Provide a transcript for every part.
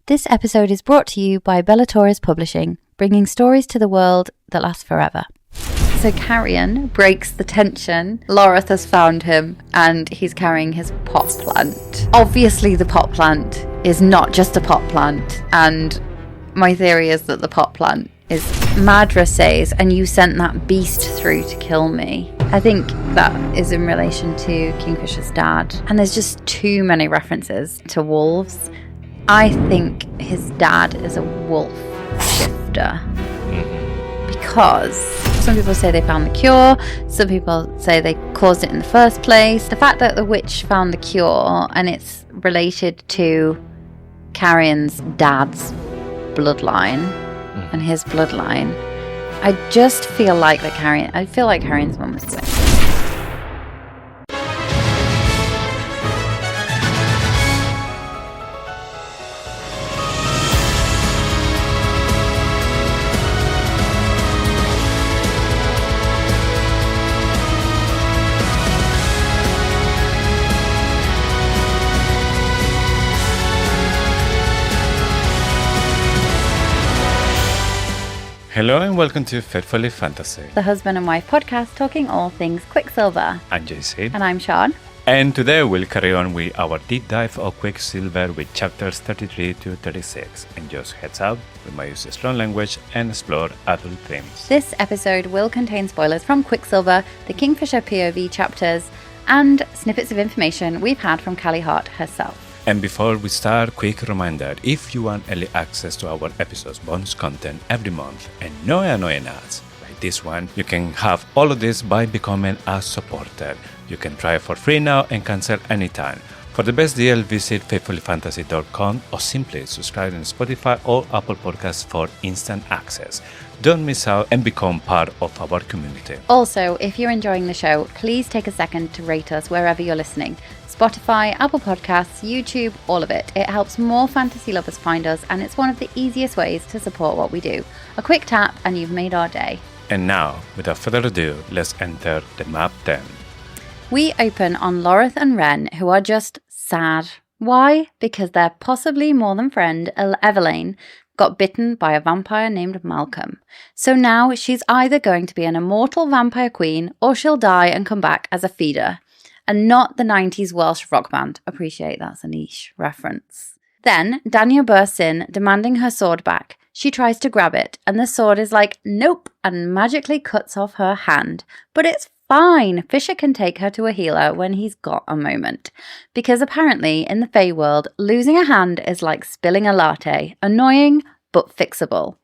This episode is brought to you by Bellator's Publishing, bringing stories to the world that last forever. So Carrion breaks the tension. Loreth has found him and he's carrying his pot plant. Obviously the pot plant is not just a pot plant, and my theory is that the pot plant is Madra says, and you sent that beast through to kill me. I think that is in relation to Kingfisher's dad, and there's just too many references to wolves. I think his dad is a wolf shifter. Because some people say they found the cure, some people say they caused it in the first place. The fact that the witch found the cure and it's related to Carrion's dad's bloodline and his bloodline, I just feel like Carrion's mum was doing. Hello and welcome to Faithfully Fantasy, the husband and wife podcast talking all things Quicksilver. I'm JC. And I'm Sean. And today we'll carry on with our deep dive of Quicksilver with chapters 33 to 36. And just heads up, we might use strong language and explore adult themes. This episode will contain spoilers from Quicksilver, the Kingfisher POV chapters, and snippets of information we've had from Callie Hart herself. And before we start, quick reminder, if you want early access to our episodes bonus content every month and no annoying ads like this one, you can have all of this by becoming a supporter. You can try it for free now and cancel anytime. For the best deal, visit faithfullyfantasy.com or simply subscribe on Spotify or Apple Podcasts for instant access. Don't miss out and become part of our community. Also, if you're enjoying the show, please take a second to rate us wherever you're listening. Spotify, Apple Podcasts, YouTube, all of it. It helps more fantasy lovers find us, and it's one of the easiest ways to support what we do. A quick tap and you've made our day. And now, without further ado, let's enter the map then. We open on Loreth and Ren, who are just sad. Why? Because their possibly more than friend, Evelyn, got bitten by a vampire named Malcolm. So now she's either going to be an immortal vampire queen or she'll die and come back as a feeder. And not the 90s Welsh rock band. Appreciate that's a niche reference. Then Danya bursts in, demanding her sword back. She tries to grab it, and the sword is like, nope, and magically cuts off her hand. But it's fine. Fisher can take her to a healer when he's got a moment. Because apparently, in the Fae world, losing a hand is like spilling a latte. Annoying, but fixable.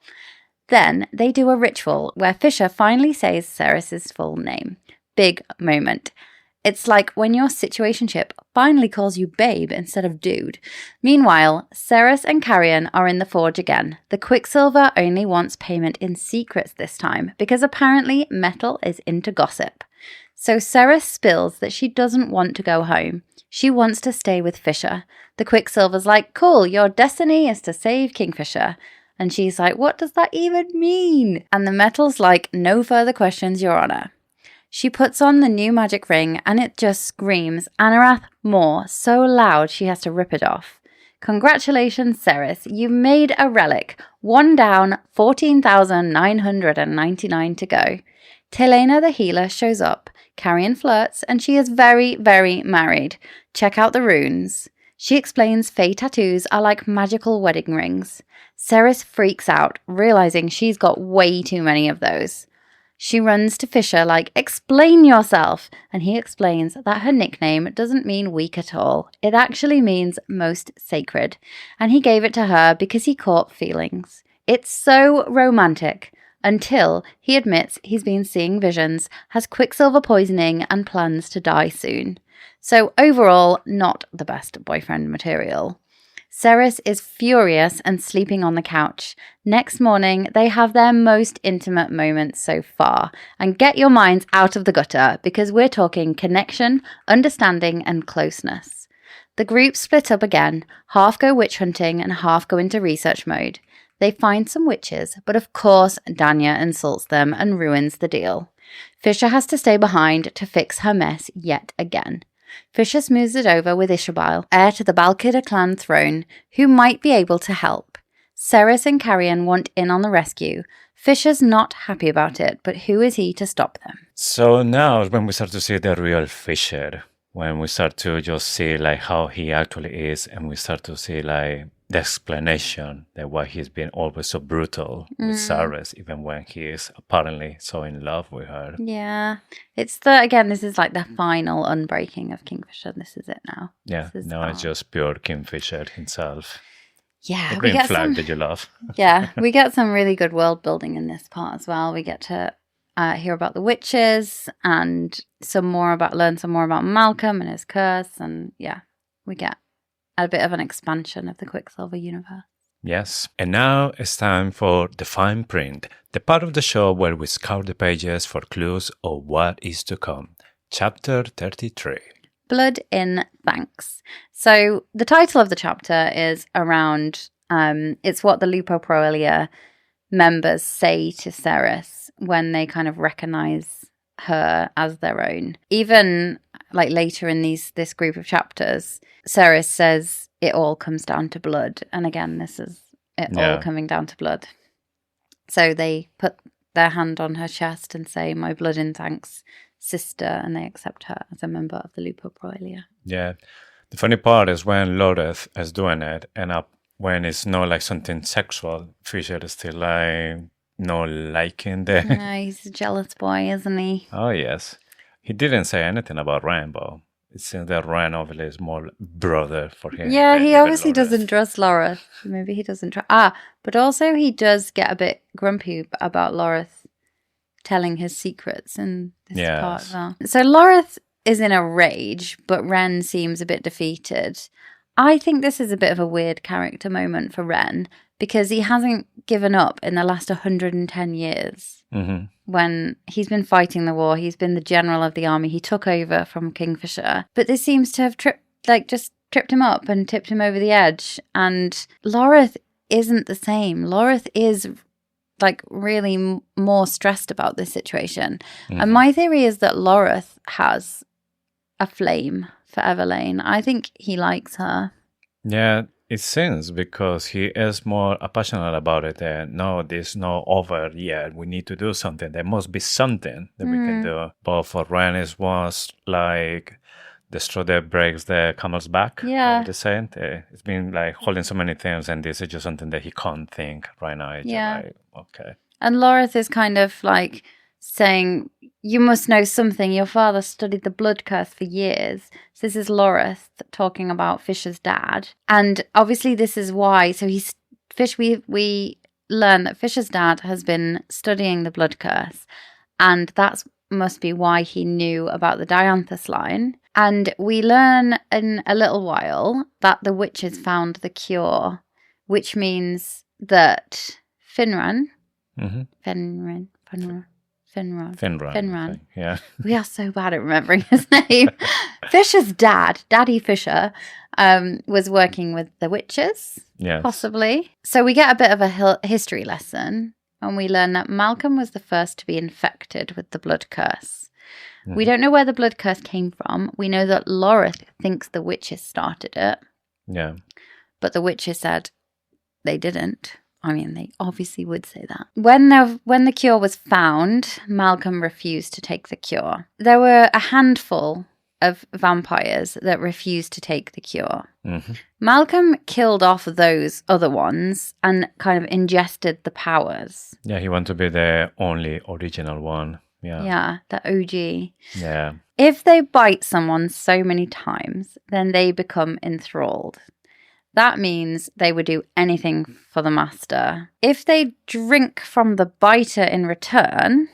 Then they do a ritual where Fisher finally says Ceres's full name. Big moment. It's like when your situationship finally calls you babe instead of dude. Meanwhile, Ceres and Carrion are in the forge again. The Quicksilver only wants payment in secrets this time because apparently Metal is into gossip. So Ceres spills that she doesn't want to go home. She wants to stay with Fisher. The Quicksilver's like, cool, your destiny is to save Kingfisher. And she's like, what does that even mean? And the Metal's like, no further questions, Your Honor. She puts on the new magic ring and it just screams Anarath more, so loud she has to rip it off. Congratulations, Ceres, you've made a relic. 1 down, 14,999 to go. Lena the healer shows up. Carrion flirts and she is very, very married. Check out the runes. She explains Fae tattoos are like magical wedding rings. Ceres freaks out, realizing she's got way too many of those. She runs to Fisher like, explain yourself, and he explains that her nickname doesn't mean weak at all. It actually means most sacred, and he gave it to her because he caught feelings. It's so romantic, until he admits he's been seeing visions, has Quicksilver poisoning, and plans to die soon. So overall, not the best boyfriend material. Ceres is furious and sleeping on the couch. Next morning, they have their most intimate moment so far. And get your minds out of the gutter, because we're talking connection, understanding, and closeness. The group split up again. Half go witch hunting and half go into research mode. They find some witches, but of course Danya insults them and ruins the deal. Fisher has to stay behind to fix her mess yet again. Fisher smooths it over with Ishabel, heir to the Balkida clan throne, who might be able to help. Ceres and Carrion want in on the rescue. Fisher's not happy about it, but who is he to stop them? So now is when we start to see the real Fisher, when we start to just see like how he actually is, and we start to see like the explanation that why he's been always so brutal with Ceres, even when he is apparently so in love with her. Yeah. It's this is like the final unbreaking of Kingfisher. This is it now. Yeah, now it's just pure Kingfisher himself. Yeah. The green flag that you love. Yeah, we get some really good world building in this part as well. We get to hear about the witches and learn some more about Malcolm and his curse. And yeah, we get a bit of an expansion of the Quicksilver universe. Yes, and now it's time for the fine print, the part of the show where we scour the pages for clues of what is to come. Chapter 33. Blood in Thanks. So the title of the chapter is around, it's what the Lupo Proelia members say to Ceres when they kind of recognize her as their own. Even like later in this group of chapters, Ceres says it all comes down to blood. And again, this is it all coming down to blood. So they put their hand on her chest and say, "My blood in thanks, sister," and they accept her as a member of the Lupo Proelia. Yeah. The funny part is when Loreth is doing it, and when it's not like something sexual, Fisher is still like no liking the... Yeah, he's a jealous boy, isn't he? Oh, yes. He didn't say anything about Rainbow. It seems that Ryan obviously is more brother for him. Yeah, he obviously doesn't trust Loreth. Maybe he doesn't trust... but also he does get a bit grumpy about Loreth telling his secrets in this part as well. So Loreth is in a rage, but Ren seems a bit defeated. I think this is a bit of a weird character moment for Ren because he hasn't given up in the last 110 years. Mm-hmm. When he's been fighting the war, he's been the general of the army. He took over from Kingfisher, but this seems to have just tripped him up and tipped him over the edge. And Loreth isn't the same. Loreth is like really more stressed about this situation. Mm-hmm. And my theory is that Loreth has a flame for Everlane. I think he likes her. Yeah, it seems because he is more passionate about it. No, this is not over yet. We need to do something. There must be something that we can do. But for Ren, it was like the straw that breaks the camel's back. Yeah. The saying. It's been like holding so many things, and this is just something that he can't think right now. It's just like, okay. And Loreth is kind of like saying, "You must know something. Your father studied the blood curse for years." So this is Loreth talking about Fisher's dad. And obviously this is why. So we learn that Fisher's dad has been studying the blood curse. And that must be why he knew about the Dianthus line. And we learn in a little while that the witches found the cure, which means that Finran. Yeah. We are so bad at remembering his name. Fisher's dad, Daddy Fisher, was working with the witches, possibly. So we get a bit of a history lesson, and we learn that Malcolm was the first to be infected with the blood curse. We don't know where the blood curse came from. We know that Loreth thinks the witches started it. Yeah. But the witches said they didn't. I mean, they obviously would say that. When the cure was found, Malcolm refused to take the cure. There were a handful of vampires that refused to take the cure. Mm-hmm. Malcolm killed off those other ones and kind of ingested the powers. Yeah, he wanted to be the only original one. Yeah, the OG. Yeah. If they bite someone so many times, then they become enthralled. That means they would do anything for the master. If they drink from the biter in return,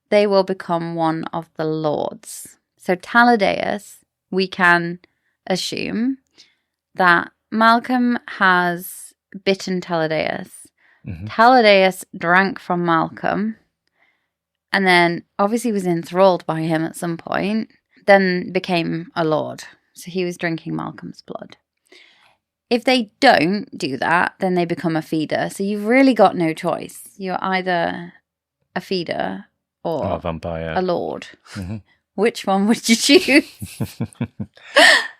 they will become one of the lords. So Taladeus, we can assume that Malcolm has bitten Taladeus. Mm-hmm. Taladeus drank from Malcolm and then obviously was enthralled by him at some point, then became a lord. So he was drinking Malcolm's blood. If they don't do that, then they become a feeder. So you've really got no choice. You're either a feeder or a vampire, a lord. Mm-hmm. Which one would you choose?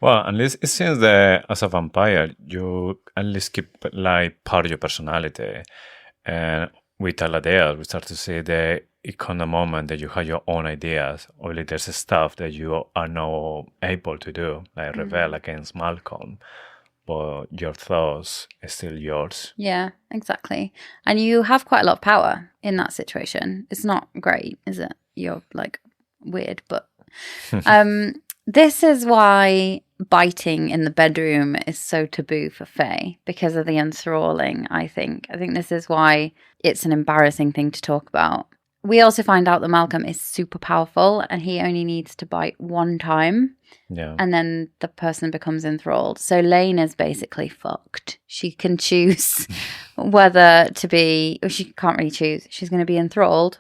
Well, at least it seems that as a vampire, you at least keep like part of your personality. And with Aladea, we start to see the iconic moment that you have your own ideas. Only there's stuff that you are not able to do, like rebel against Malcolm. But your thoughts are still yours. Yeah, exactly. And you have quite a lot of power in that situation. It's not great, is it? You're like weird, but this is why biting in the bedroom is so taboo for Faye, because of the enthralling, I think. I think this is why it's an embarrassing thing to talk about. We also find out that Malcolm is super powerful and he only needs to bite one time. Yeah. And then the person becomes enthralled. So Lena's basically fucked. She can choose whether to be, or she can't really choose. She's going to be enthralled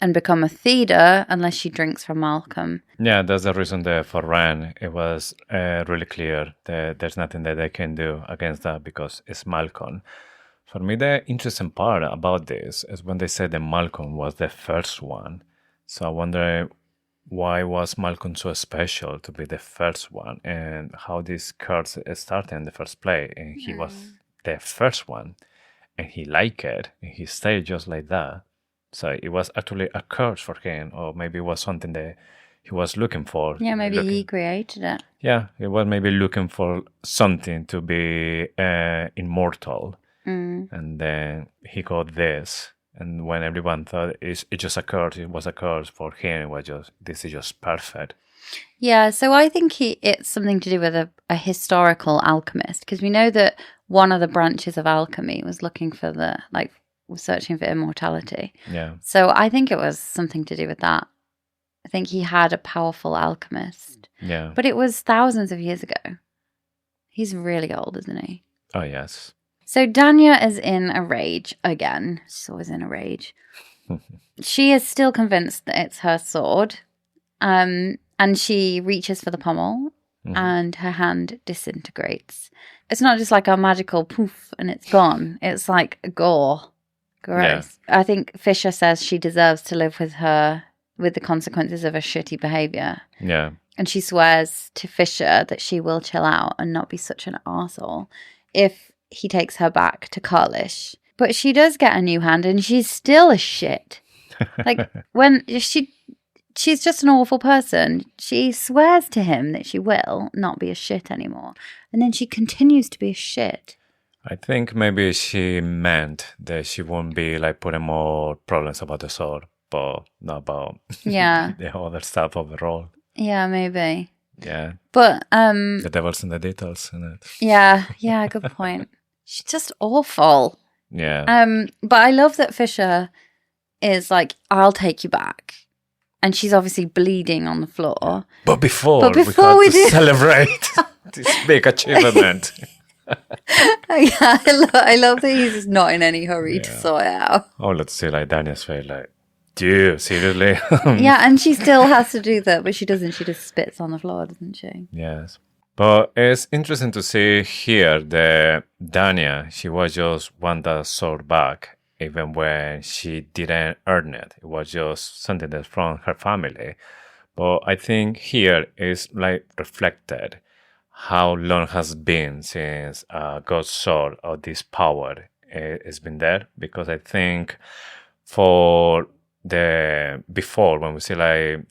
and become a Theda unless she drinks from Malcolm. Yeah, that's the reason that for Ren, it was really clear that there's nothing that they can do against that because it's Malcolm. For me, the interesting part about this is when they said that Malcolm was the first one. So I wonder why was Malcolm so special to be the first one and how this curse started in the first place. And he was the first one and he liked it and he stayed just like that. So it was actually a curse for him, or maybe it was something that he was looking for. Yeah, maybe he created it. Yeah, he was maybe looking for something to be immortal. And then he got this. And when everyone thought it just a curse, it was a curse for him. It was just, this is just perfect. Yeah, so I think it's something to do with a historical alchemist, because we know that one of the branches of alchemy was looking for was searching for immortality. Yeah. So I think it was something to do with that. I think he had a powerful alchemist. Yeah. But it was thousands of years ago. He's really old, isn't he? Oh, yes. So Danya is in a rage again. She's always in a rage. She is still convinced that it's her sword. And she reaches for the pommel and her hand disintegrates. It's not just like a magical poof and it's gone. It's like gore. Gross. Yeah. I think Fisher says she deserves to live with the consequences of her shitty behaviour. Yeah. And she swears to Fisher that she will chill out and not be such an arsehole if he takes her back to Carlish. But she does get a new hand and she's still a shit. Like, when she's just an awful person. She swears to him that she will not be a shit anymore. And then she continues to be a shit. I think maybe she meant that she won't be like putting more problems about the sword, but not about the other stuff overall. Yeah, maybe. Yeah. But the devil's in the details, isn't it? Yeah, good point. She's just awful. Yeah. But I love that Fisher is like, I'll take you back. And she's obviously bleeding on the floor. But before we celebrate this big achievement. Yeah, I love that he's just not in any hurry to sort it out. Oh, let's see, like Danya's face, like, dude, seriously? Yeah, and she still has to do that, but she doesn't. She just spits on the floor, doesn't she? Yes. But it's interesting to see here that Danya, she was just want that sword back, even when she didn't earn it. It was just something that's from her family. But I think here is like reflected how long has been since God's sword or this power has been there. Because I think for before, when we see like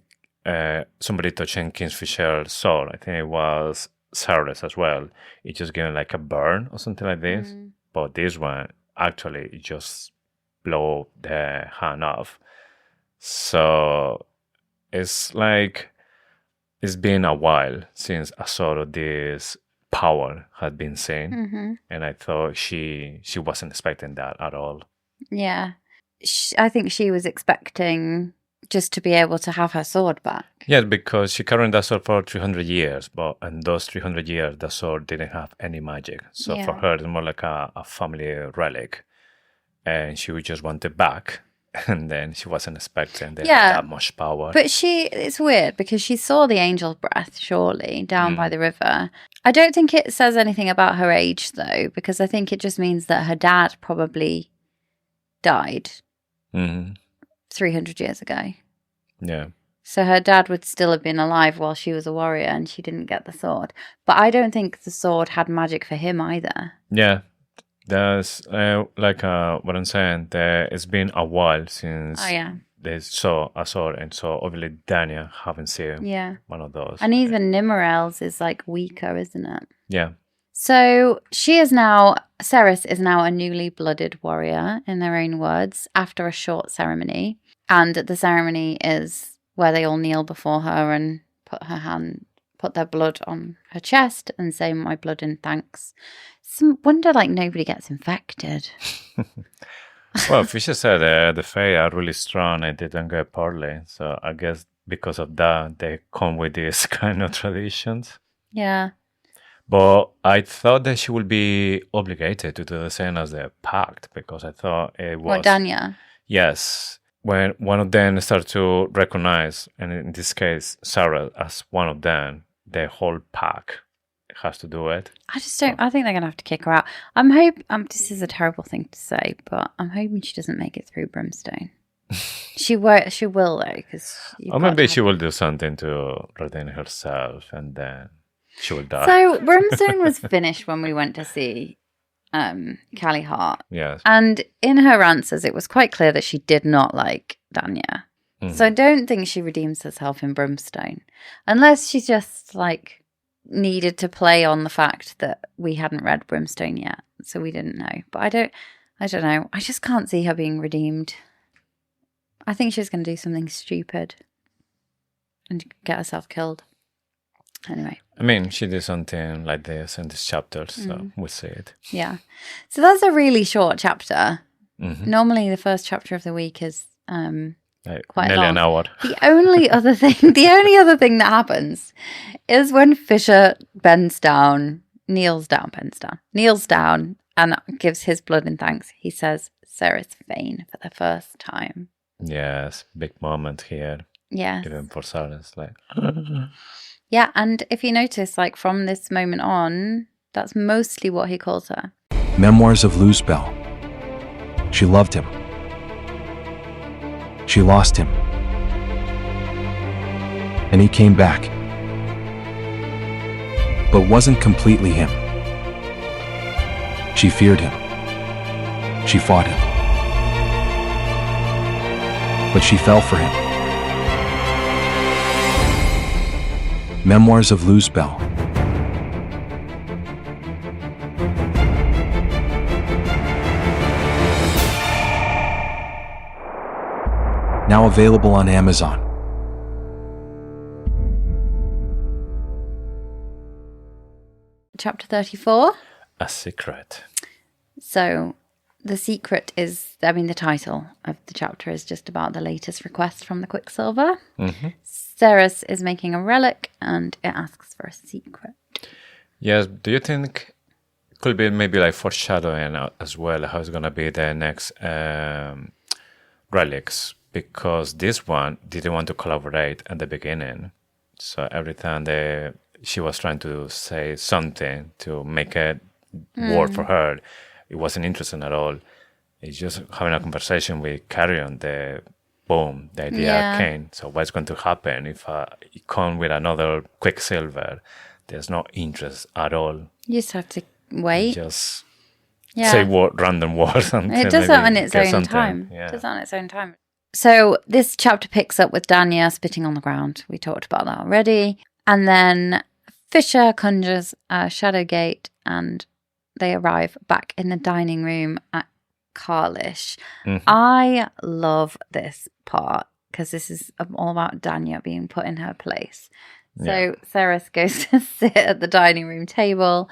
somebody touching Kingfisher's sword, I think it was Ceres as well. It just getting like a burn or something like this. But this one, actually, it just blow the hand off. So it's like it's been a while since a sort of this power had been seen. And I thought she wasn't expecting that at all. Yeah. I think she was expecting just to be able to have her sword back. Yes, because she carried that sword for 300 years, but in those 300 years, the sword didn't have any magic. So for her, it's more like a family relic. And she would just want it back. And then she wasn't expecting that much power. But it's weird because she saw the angel's breath, surely, down by the river. I don't think it says anything about her age, though, because I think it just means that her dad probably died 300 years ago. Yeah. So her dad would still have been alive while she was a warrior and she didn't get the sword. But I don't think the sword had magic for him either. Yeah, there's what I'm saying. It's been a while since Oh, yeah. they saw a sword, and so obviously Dania haven't seen one of those. And even Nimmerel's is like weaker, isn't it? Yeah. So Ceres is now a newly blooded warrior, in their own words, after a short ceremony. And the ceremony is where they all kneel before her and put their blood on her chest and say, "My blood in thanks." Some wonder like nobody gets infected. Well, Fisher said the Fae are really strong and they don't get poorly. So I guess because of that, they come with these kind of traditions. Yeah. But I thought that she would be obligated to do the same as the pact, because I thought it was... What, Dania? Yes. When one of them started to recognize, and in this case, Sarah as one of them, the whole pack has to do it. I just don't... I think they're going to have to kick her out. I'm hoping... this is a terrible thing to say, but I'm hoping she doesn't make it through Brimstone. She will, though, because... Or maybe she will do something to redeem herself, and then she will die. So, Brimstone was finished when we went to see Callie Hart. Yes. And in her answers, it was quite clear that she did not like Dania. Mm. So I don't think she redeems herself in Brimstone. Unless she just, like, needed to play on the fact that we hadn't read Brimstone yet. So we didn't know. But I don't know. I just can't see her being redeemed. I think she's going to do something stupid and get herself killed. Anyway. I mean, she did something like this in this chapter, so we'll see it. Yeah. So that's a really short chapter. Mm-hmm. Normally, the first chapter of the week is quite nearly long. An hour. The only other thing that happens is when Fisher kneels down, and gives his blood in thanks. He says, "Ceres Fane" for the first time. Yes, big moment here. Yes. Even for Ceres, like. Yeah, and if you notice, like, from this moment on, that's mostly what he calls her. Memoirs of Luzbel. She loved him. She lost him. And he came back. But wasn't completely him. She feared him. She fought him. But she fell for him. Memoirs of Luzbel. Now available on Amazon. Chapter 34. A secret. So the secret is, the title of the chapter is just about the latest request from the Quicksilver. Mm-hmm. Ceres is making a relic and it asks for a secret. Yes, do you think it could be maybe like foreshadowing as well how it's going to be the next relics? Because this one didn't want to collaborate at the beginning. So every time she was trying to say something to make it work for her, it wasn't interesting at all. It's just having a conversation with Carrion, the idea came. So what's going to happen if you come with another Quicksilver? There's no interest at all. You just have to wait. Just say random words. It does that on its own time. Yeah. It does that on its own time. So this chapter picks up with Dania spitting on the ground. We talked about that already. And then Fisher conjures a shadow gate and they arrive back in the dining room at Carlish. Mm-hmm. I love this part because this is all about Dania being put in her place. So Ceres goes to sit at the dining room table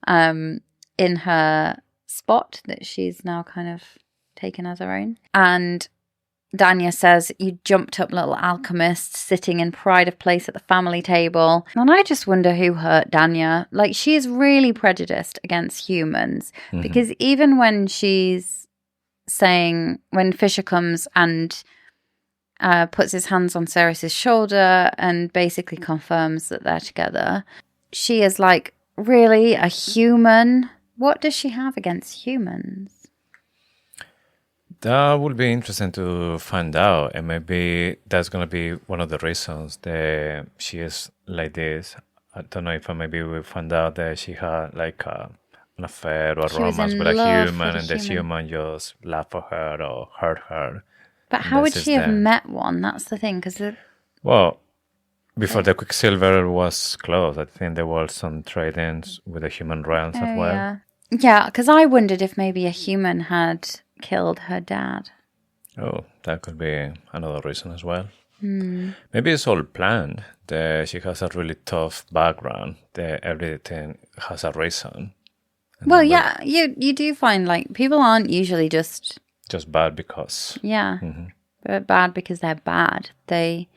in her spot that she's now kind of taken as her own. And Dania says, "You jumped up little alchemist sitting in pride of place at the family table." And I just wonder who hurt Dania. Like, she is really prejudiced against humans because even when she's saying, when Fisher comes and puts his hands on Ceres's shoulder and basically confirms that they're together, she is like, really, a human? What does she have against humans? That would be interesting to find out, and maybe that's gonna be one of the reasons that she is like this. I don't know if maybe we find out that she had like an affair or a She was romance in with a love human, with a and this human. human just laughed for her or hurt her. But And how would this is she have the- met one? That's the thing, because Well, before the Quicksilver was closed, I think there were some trade-ins with the human realms as well. yeah, because I wondered if maybe a human had killed her dad. Oh, that could be another reason as well. Hmm. Maybe it's all planned. That she has a really tough background. That everything has a reason. And Well, then yeah, you do find like people aren't usually just just bad because. but bad because they're bad. They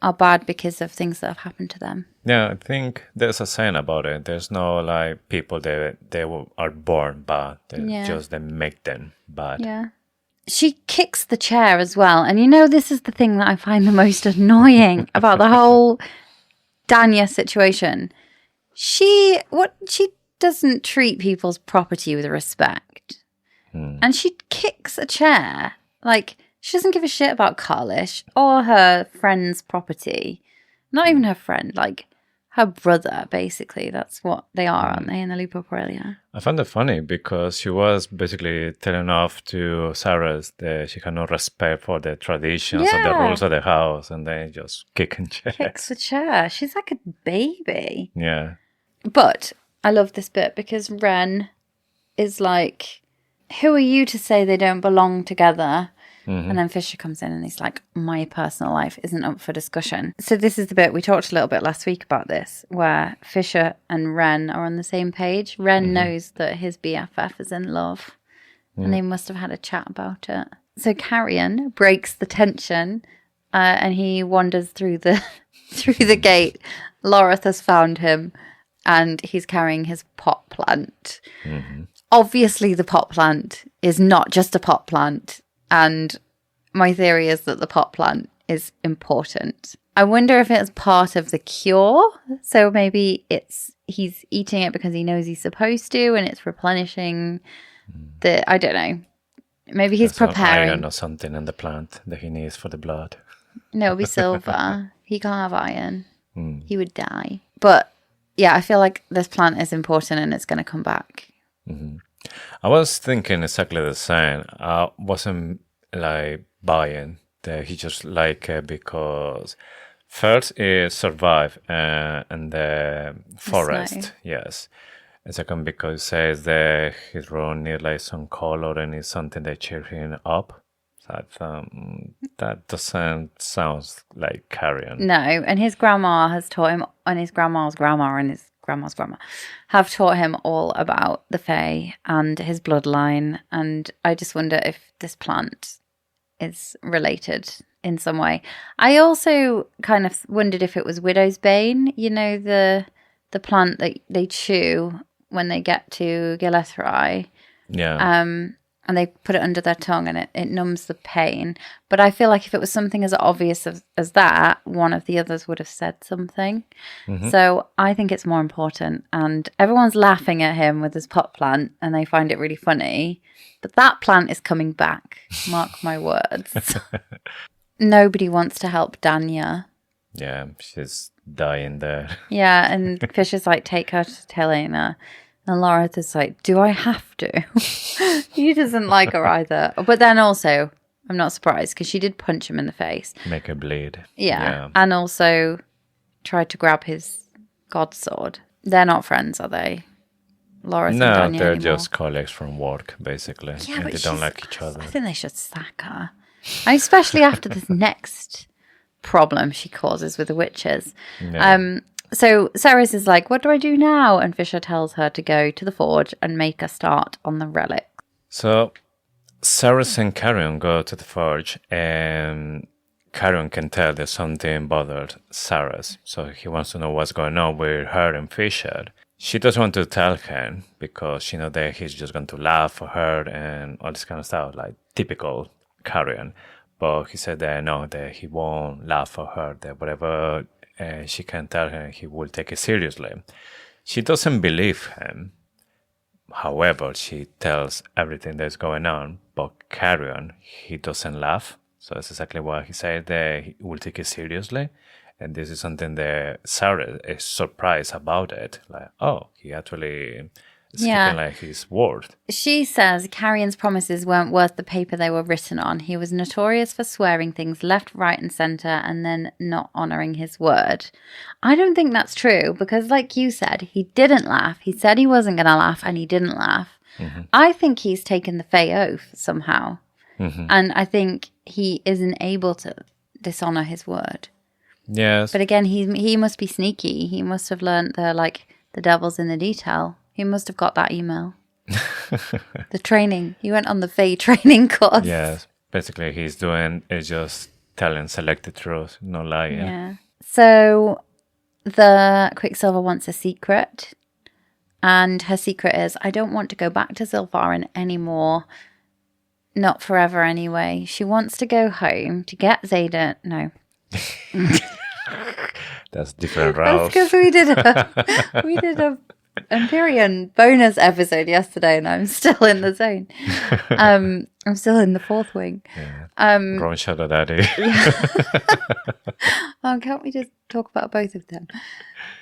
are bad because of things that have happened to them. Yeah, I think there's a saying about it. There's no like people that they are born bad. They make them bad. Yeah. She kicks the chair as well. And you know, this is the thing that I find the most annoying about the whole Danya situation. She doesn't treat people's property with respect. And she kicks a chair. Like, she doesn't give a shit about Carlish or her friend's property. Not even her friend, like her brother, basically. That's what they are, aren't they, in the Lupo Aurelia? I found it funny because she was basically telling off to Sarah's that she had no respect for the traditions or the rules of the house, and then just kicking chairs. Kicks the chair. She's like a baby. Yeah. But I love this bit because Ren is like, who are you to say they don't belong together? And then Fisher comes in and he's like, my personal life isn't up for discussion. So this is the bit, we talked a little bit last week about this, where Fisher and Ren are on the same page. Ren knows that his BFF is in love and they must have had a chat about it. So Carrion breaks the tension and he wanders through the through the gate. Loreth has found him and he's carrying his pot plant. Obviously the pot plant is not just a pot plant. And my theory is that the pot plant is important. I wonder if it's part of the cure. So maybe he's eating it because he knows he's supposed to and it's replenishing I don't know. Maybe he's Some preparing. iron or something in the plant that he needs for the blood. No, it'll be silver. He can't have iron. He would die. But yeah, I feel like this plant is important and it's going to come back. I was thinking exactly the same. I wasn't like buying that he just like it because first it survived in the forest, snow. yes. And second because it says that his room needs like some color and it's something that cheer him up. So I thought that doesn't sound like Carrion. No, and his grandma has taught him, and his grandma's grandma and his grandma's grandma have taught him all about the Fae and his bloodline. And I just wonder if this plant is related in some way. I also kind of wondered if it was Widow's Bane, you know, the plant that they chew when they get to Gillethrai. Yeah. And they put it under their tongue and it numbs the pain. But I feel like if it was something as obvious as that, one of the others would have said something. So I think it's more important. And everyone's laughing at him with his pot plant and they find it really funny. But that plant is coming back. Mark my words. Nobody wants to help Danya. Yeah, she's dying there. Yeah, and Fisher's like, take her to Lena. And Loreth is like, do I have to? He doesn't like her either. But then also, I'm not surprised because she did punch him in the face. Make her bleed. Yeah. And also tried to grab his god sword. They're not friends, are they? Loreth and Danya they're anymore? just colleagues from work, basically. Yeah, and but they don't like each other. I think they should sack her. Especially after this next problem she causes with the witches. Yeah. So Ceres is like, what do I do now? And Fisher tells her to go to the forge and make a start on the relic. So Ceres and Carrion go to the forge, and Carrion can tell that something bothered Ceres. So he wants to know what's going on with her and Fisher. She doesn't want to tell him because she knows that he's just going to laugh for her and all this kind of stuff, like typical Carrion. But he said that no, that he won't laugh for her, that whatever she can tell him, he will take it seriously. She doesn't believe him, However, she tells everything that's going on, but Carrion, he doesn't laugh. So that's exactly what he said, that he will take it seriously. And this is something that Sarah is surprised about it. Like, oh, he actually is keeping like his word. She says Carrion's promises weren't worth the paper they were written on. He was notorious for swearing things left, right, and centre and then not honouring his word. I don't think that's true because, like you said, he didn't laugh. He said he wasn't going to laugh and he didn't laugh. Mm-hmm. I think he's taken the Fey oath somehow. Mm-hmm. And I think he isn't able to dishonour his word. Yes. But again, he must be sneaky. He must have learnt the devil's in the detail. He must have got that email. The training. He went on the Fey training course. Yes. Basically, he's doing is just telling selected truth, no lying. Yeah. So the Quicksilver wants a secret. And her secret is, I don't want to go back to Zilfarin anymore. Not forever anyway. She wants to go home to get Zayden. No. That's different, Ralph. That's because we did a Empyrean bonus episode yesterday, and I'm still in the zone. I'm still in the fourth wing. Yeah. Wrong shadow daddy. Oh, can't we just talk about both of them?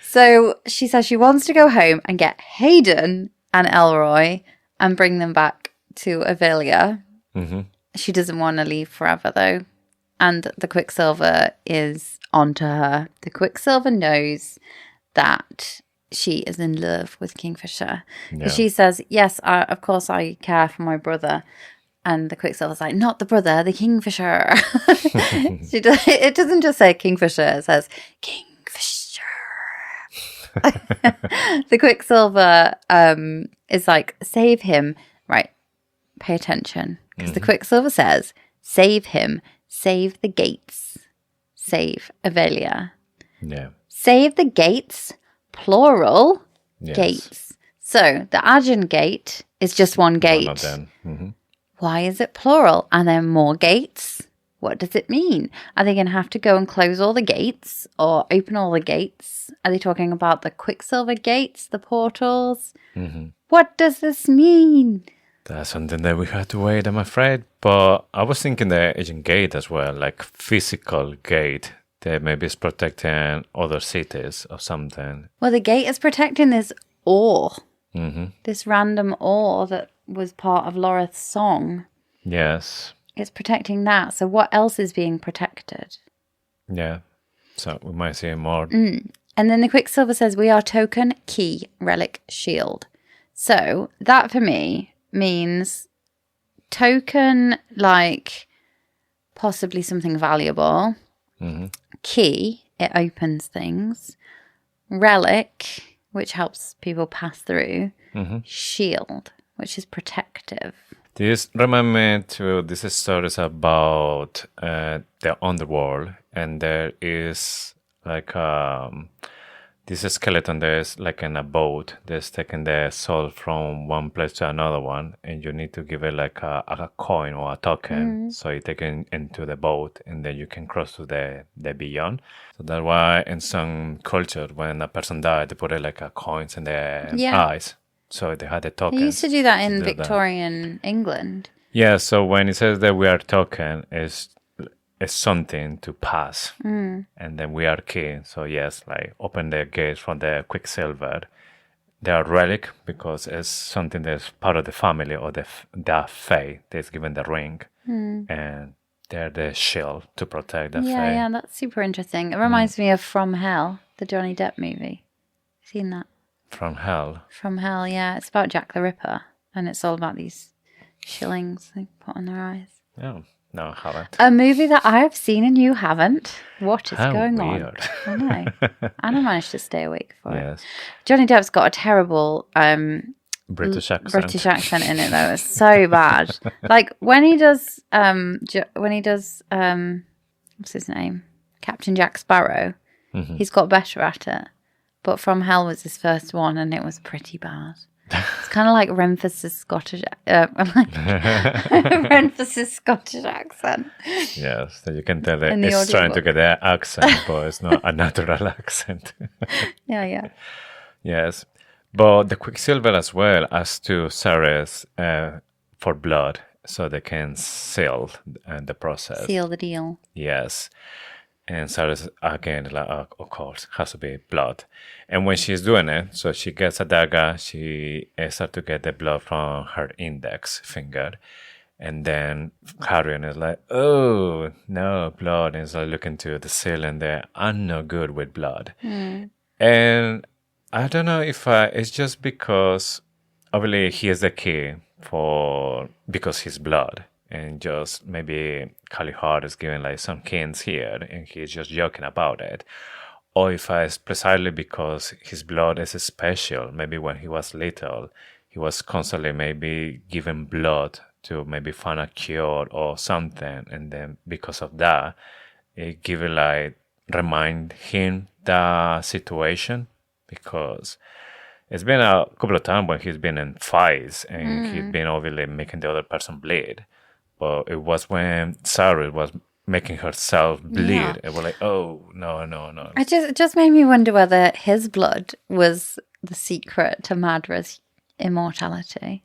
So she says she wants to go home and get Hayden and Elroy and bring them back to Avelia. Mm-hmm. She doesn't want to leave forever, though. And the Quicksilver is onto her. The Quicksilver knows that she is in love with Kingfisher. Yeah. She says, yes, of course I care for my brother. And the Quicksilver's like, not the brother, the Kingfisher. It doesn't just say Kingfisher, it says Kingfisher. The Quicksilver is like, save him. Right, pay attention. Because the Quicksilver says, save him. Save the gates. Save Avelia. Yeah. Save the gates, plural, yes. Gates. So the Agen gate is just one gate. One of them. Mm-hmm. Why is it plural? Are there more gates? What does it mean? Are they going to have to go and close all the gates or open all the gates? Are they talking about the Quicksilver gates, the portals? Mm-hmm. What does this mean? That's something that we had to wait, I'm afraid. But I was thinking the Agent Gate as well, like physical gate that maybe is protecting other cities or something. Well, the gate is protecting this ore. Mm-hmm. This random ore that was part of Lorith's song. Yes. It's protecting that. So what else is being protected? Yeah. So we might see more. And then the Quicksilver says, we are token, key, relic, shield. So that for me means token, like possibly something valuable. Mm-hmm. Key, it opens things. Relic, which helps people pass through. Mm-hmm. Shield, which is protective. This reminds me to these stories about the underworld, and there is like this skeleton that is like in a boat that's taking the soul from one place to another one, and you need to give it like a coin or a token, so you take it into the boat, and then you can cross to the beyond. So that's why in some culture, when a person died, they put it like a coins in their eyes. So they had a token. They used to do that in Victorian England. Yeah, so when it says that we are token, it's something to pass. And then we are key. So yes, like open the gates from the Quicksilver. They are relic because it's something that's part of the family or the Fae that's given the ring. And they're the shield to protect the Fae. Yeah, that's super interesting. It reminds me of From Hell, the Johnny Depp movie. Seen that? From Hell? From Hell, yeah. It's about Jack the Ripper. And it's all about these shillings they put on their eyes. Oh, no, I haven't. A movie that I have seen and you haven't. What is going weird. on? I know. Anna managed to stay awake for it. Johnny Depp's got a terrible British accent in it, though. It's so bad. Like when he does what's his name? Captain Jack Sparrow. Mm-hmm. He's got better at it. But From Hell was his first one, and it was pretty bad. It's kind of like Renfre's Scottish accent. Yes, so you can tell that it's trying to get an accent, but it's not a natural accent. Yeah. Yes. But the Quicksilver as well as to Ceres for blood, so they can seal the process. Seal the deal. Yes. And Ceres, again, like, of course, has to be blood. And when she's doing it, so she gets a dagger, she starts to get the blood from her index finger. And then Carrion is like, oh, no, blood. And so looking to the seal and there, I'm not good with blood. And I don't know if it's just because, obviously, he is the key because he's blood. And just maybe Calihard is giving like some hints here and he's just joking about it. Or if it's precisely because his blood is special. Maybe when he was little, he was constantly maybe given blood to maybe find a cure or something. And then because of that, it remind him the situation. Because it's been a couple of times when he's been in fights and he's been obviously making the other person bleed. But it was when Sarah was making herself bleed. Yeah. It was like, oh, no. It just made me wonder whether his blood was the secret to Madra's immortality.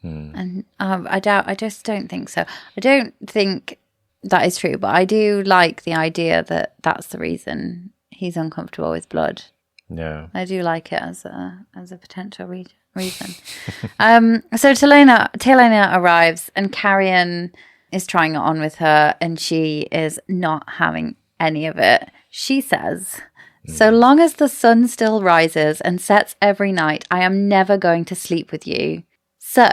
And I just don't think so. I don't think that is true, but I do like the idea that that's the reason he's uncomfortable with blood. Yeah. I do like it as a potential reason. So Telena arrives and Carrion is trying it on with her and she is not having any of it. She says, so long as the sun still rises and sets every night, I am never going to sleep with you. So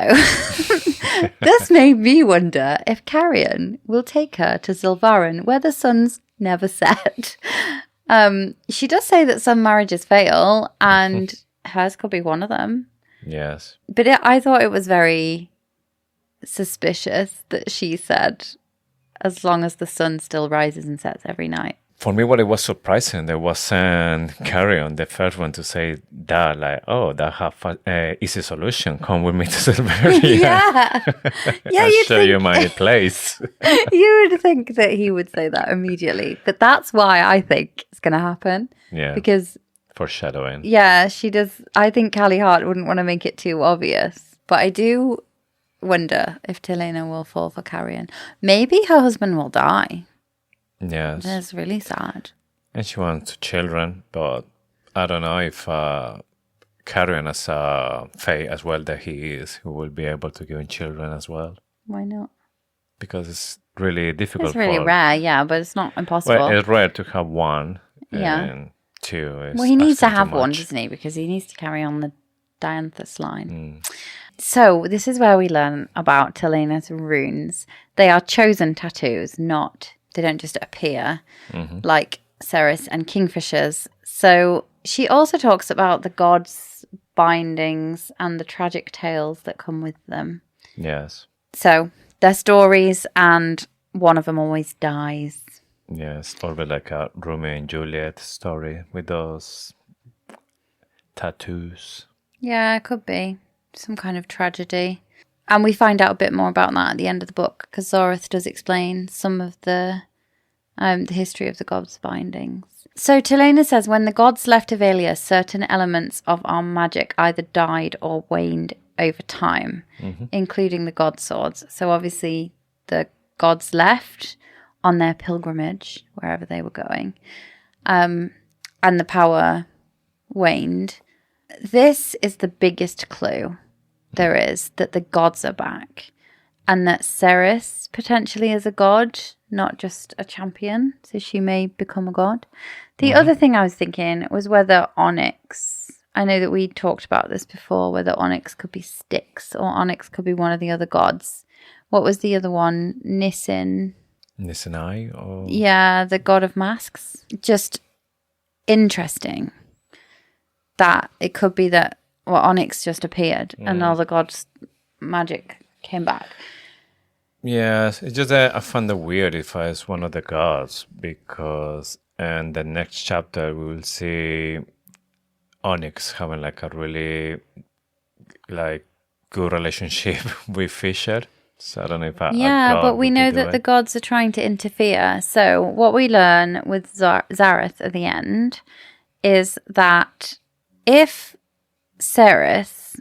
this made me wonder if Carrion will take her to Zilvarin where the sun's never set. She does say that some marriages fail and hers could be one of them. Yes. But I thought it was very suspicious that she said, as long as the sun still rises and sets every night. For me, what it was surprising, there wasn't Carrion, the first one to say that, like, oh, that have an easy solution. Come with me to Silveria. Yeah. I'll show you my place. You would think that he would say that immediately. But that's why I think it's going to happen. Yeah. Because foreshadowing. Yeah, she does. I think Callie Hart wouldn't want to make it too obvious. But I do wonder if Telena will fall for Carrion. Maybe her husband will die. Yes. That's really sad. And she wants children, but I don't know if Carrion as a Fae as well that he is, who will be able to give him children as well. Why not? Because it's really difficult. It's really rare, yeah, but it's not impossible. Well, it's rare to have one. Yeah. And two is well, he needs to asking too have one, much. doesn't he? Because he needs to carry on the Dianthus line. So this is where we learn about Telena's runes. They are chosen tattoos, they don't just appear like Ceres and Kingfishers. So she also talks about the gods' bindings and the tragic tales that come with them. Yes. So their stories, and one of them always dies. Yes, or like a Romeo and Juliet story with those tattoos. Yeah, it could be some kind of tragedy. And we find out a bit more about that at the end of the book, because Zorith does explain some of the history of the gods' bindings. So Telena says, when the gods left Avelia, certain elements of our magic either died or waned over time, including the god swords. So obviously the gods left on their pilgrimage, wherever they were going, and the power waned. This is the biggest clue there is, that the gods are back, and that Ceres potentially is a god, not just a champion, so she may become a god. The other thing I was thinking was whether Onyx, I know that we talked about this before, whether Onyx could be Styx or Onyx could be one of the other gods. What was the other one? Nissen? Nissenai? Or... Yeah, the god of masks. Just interesting that it could be that Onyx just appeared and all the gods' magic came back. Yes, it's just that I find it weird if I was one of the gods, because in the next chapter we will see Onyx having like a really good relationship with Fisher. So I don't know if but we know that the gods are trying to interfere. So what we learn with Zareth at the end is that if Ceres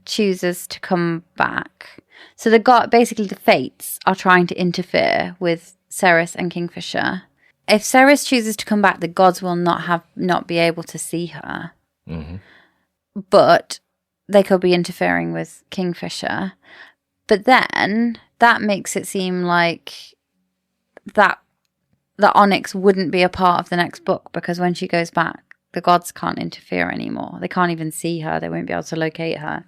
chooses to come back, so basically the fates are trying to interfere with Ceres and Kingfisher. If Ceres chooses to come back, the gods will not be able to see her. Mm-hmm. But they could be interfering with Kingfisher. But then that makes it seem like that Onyx wouldn't be a part of the next book, because when she goes back, the gods can't interfere anymore. They can't even see her. They won't be able to locate her.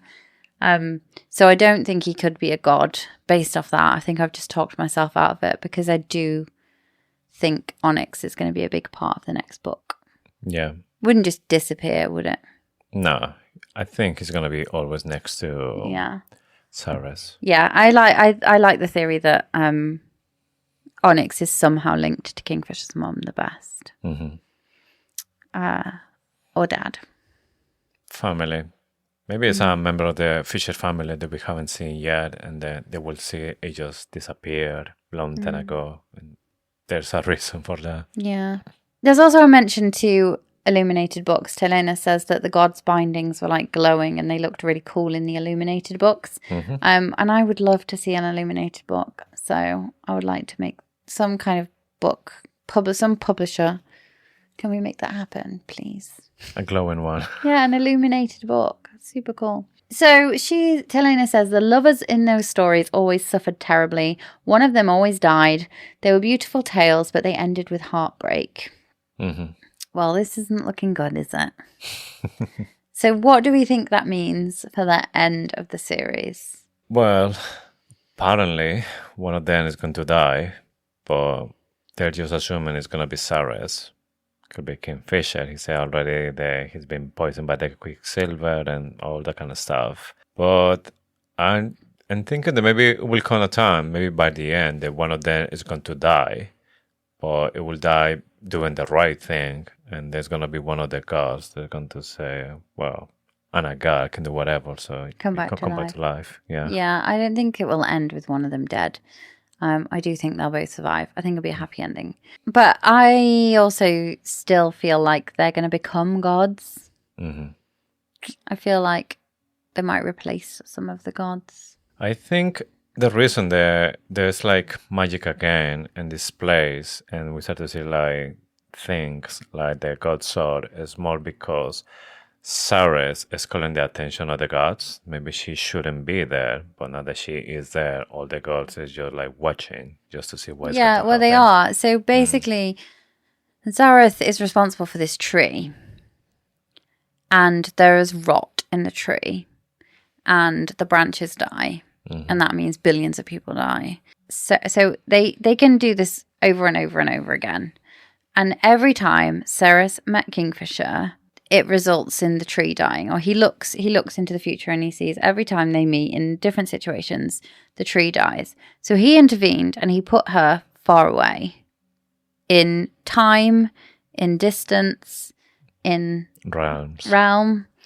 So I don't think he could be a god based off that. I think I've just talked myself out of it, because I do think Onyx is going to be a big part of the next book. Yeah. Wouldn't just disappear, would it? No, I think he's going to be always next to Ceres. Yeah, I like the theory that Onyx is somehow linked to Kingfisher's mom the best. Mm-hmm. Or dad. Family. Maybe it's a member of the Fisher family that we haven't seen yet, and then they will see it just disappeared a long time ago. And there's a reason for that. Yeah. There's also a mention to illuminated books. Lena says that the gods' bindings were like glowing and they looked really cool in the illuminated books. Mm-hmm. And I would love to see an illuminated book. So I would like to make some kind of book, some publisher. Can we make that happen, please? A glowing one. Yeah, an illuminated book. Super cool. So Lena says the lovers in those stories always suffered terribly. One of them always died. They were beautiful tales, but they ended with heartbreak. Mm-hmm. Well, this isn't looking good, is it? So what do we think that means for the end of the series? Well, apparently one of them is going to die, but they're just assuming it's going to be Ceres. Could be Kingfisher. He said already that he's been poisoned by the Quicksilver and all that kind of stuff. But I'm thinking that maybe it will come a time, maybe by the end, that one of them is going to die, but it will die doing the right thing, and there's going to be one of the gods that's going to say, well, I'm a god, can do whatever, so Come back to life. Yeah. Yeah, I don't think it will end with one of them dead. I do think they'll both survive. I think it'll be a happy ending. But I also still feel like they're going to become gods. Mm-hmm. I feel like they might replace some of the gods. I think the reason there's like magic again in this place, and we start to see like things like the god sword, is more because Ceres is calling the attention of the gods. Maybe she shouldn't be there, but now that she is there, all the gods is just like watching just to see what's going to happen. They are. So basically, Zareth is responsible for this tree, and there is rot in the tree, and the branches die, and that means billions of people die. So they can do this over and over and over again, and every time Ceres met Kingfisher, it results in the tree dying, or he looks into the future and he sees every time they meet in different situations, the tree dies. So he intervened and he put her far away in time, in distance, in realm.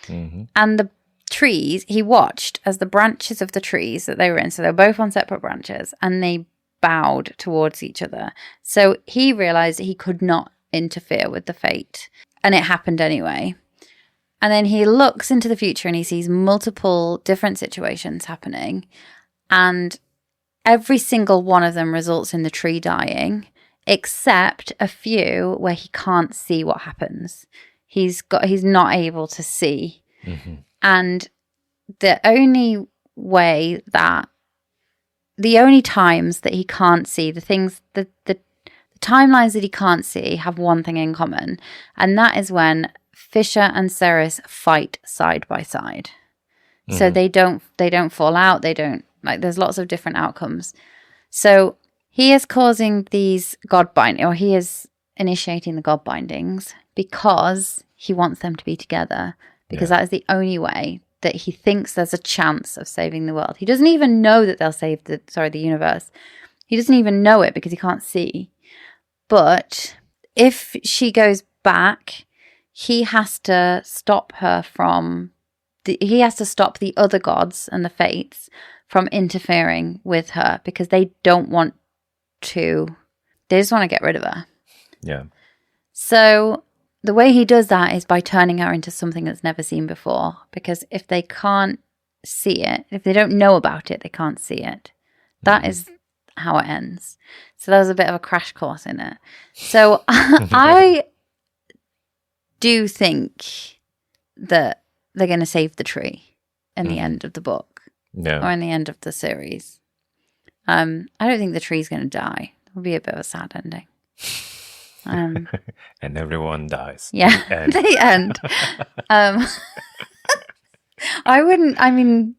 Mm-hmm. And the trees, he watched as the branches of the trees that they were in, so they were both on separate branches, and they bowed towards each other. So he realized that he could not interfere with the fate. And it happened anyway. And then he looks into the future and he sees multiple different situations happening. And every single one of them results in the tree dying, except a few where he can't see what happens. He's not able to see. Mm-hmm. And the only times that he can't see, the things that the timelines that he can't see have one thing in common, and that is when Fisher and Ceres fight side by side. Mm-hmm. So they don't fall out. They don't, like, there's lots of different outcomes. So he is causing these or he is initiating the god bindings because he wants them to be together, because that is the only way that he thinks there's a chance of saving the world. He doesn't even know that they'll save the universe. He doesn't even know it because he can't see. But if she goes back, he has to stop her he has to stop the other gods and the fates from interfering with her, because they just want to get rid of her. Yeah. So the way he does that is by turning her into something that's never seen before. Because if they can't see it, if they don't know about it, they can't see it. That is how it ends. So there was a bit of a crash course in it. So I do think that they're going to save the tree in the end of the book. Yeah. Or in the end of the series. I don't think the tree's going to die. It would be a bit of a sad ending. And everyone dies. Yeah, The end. the end. I mean,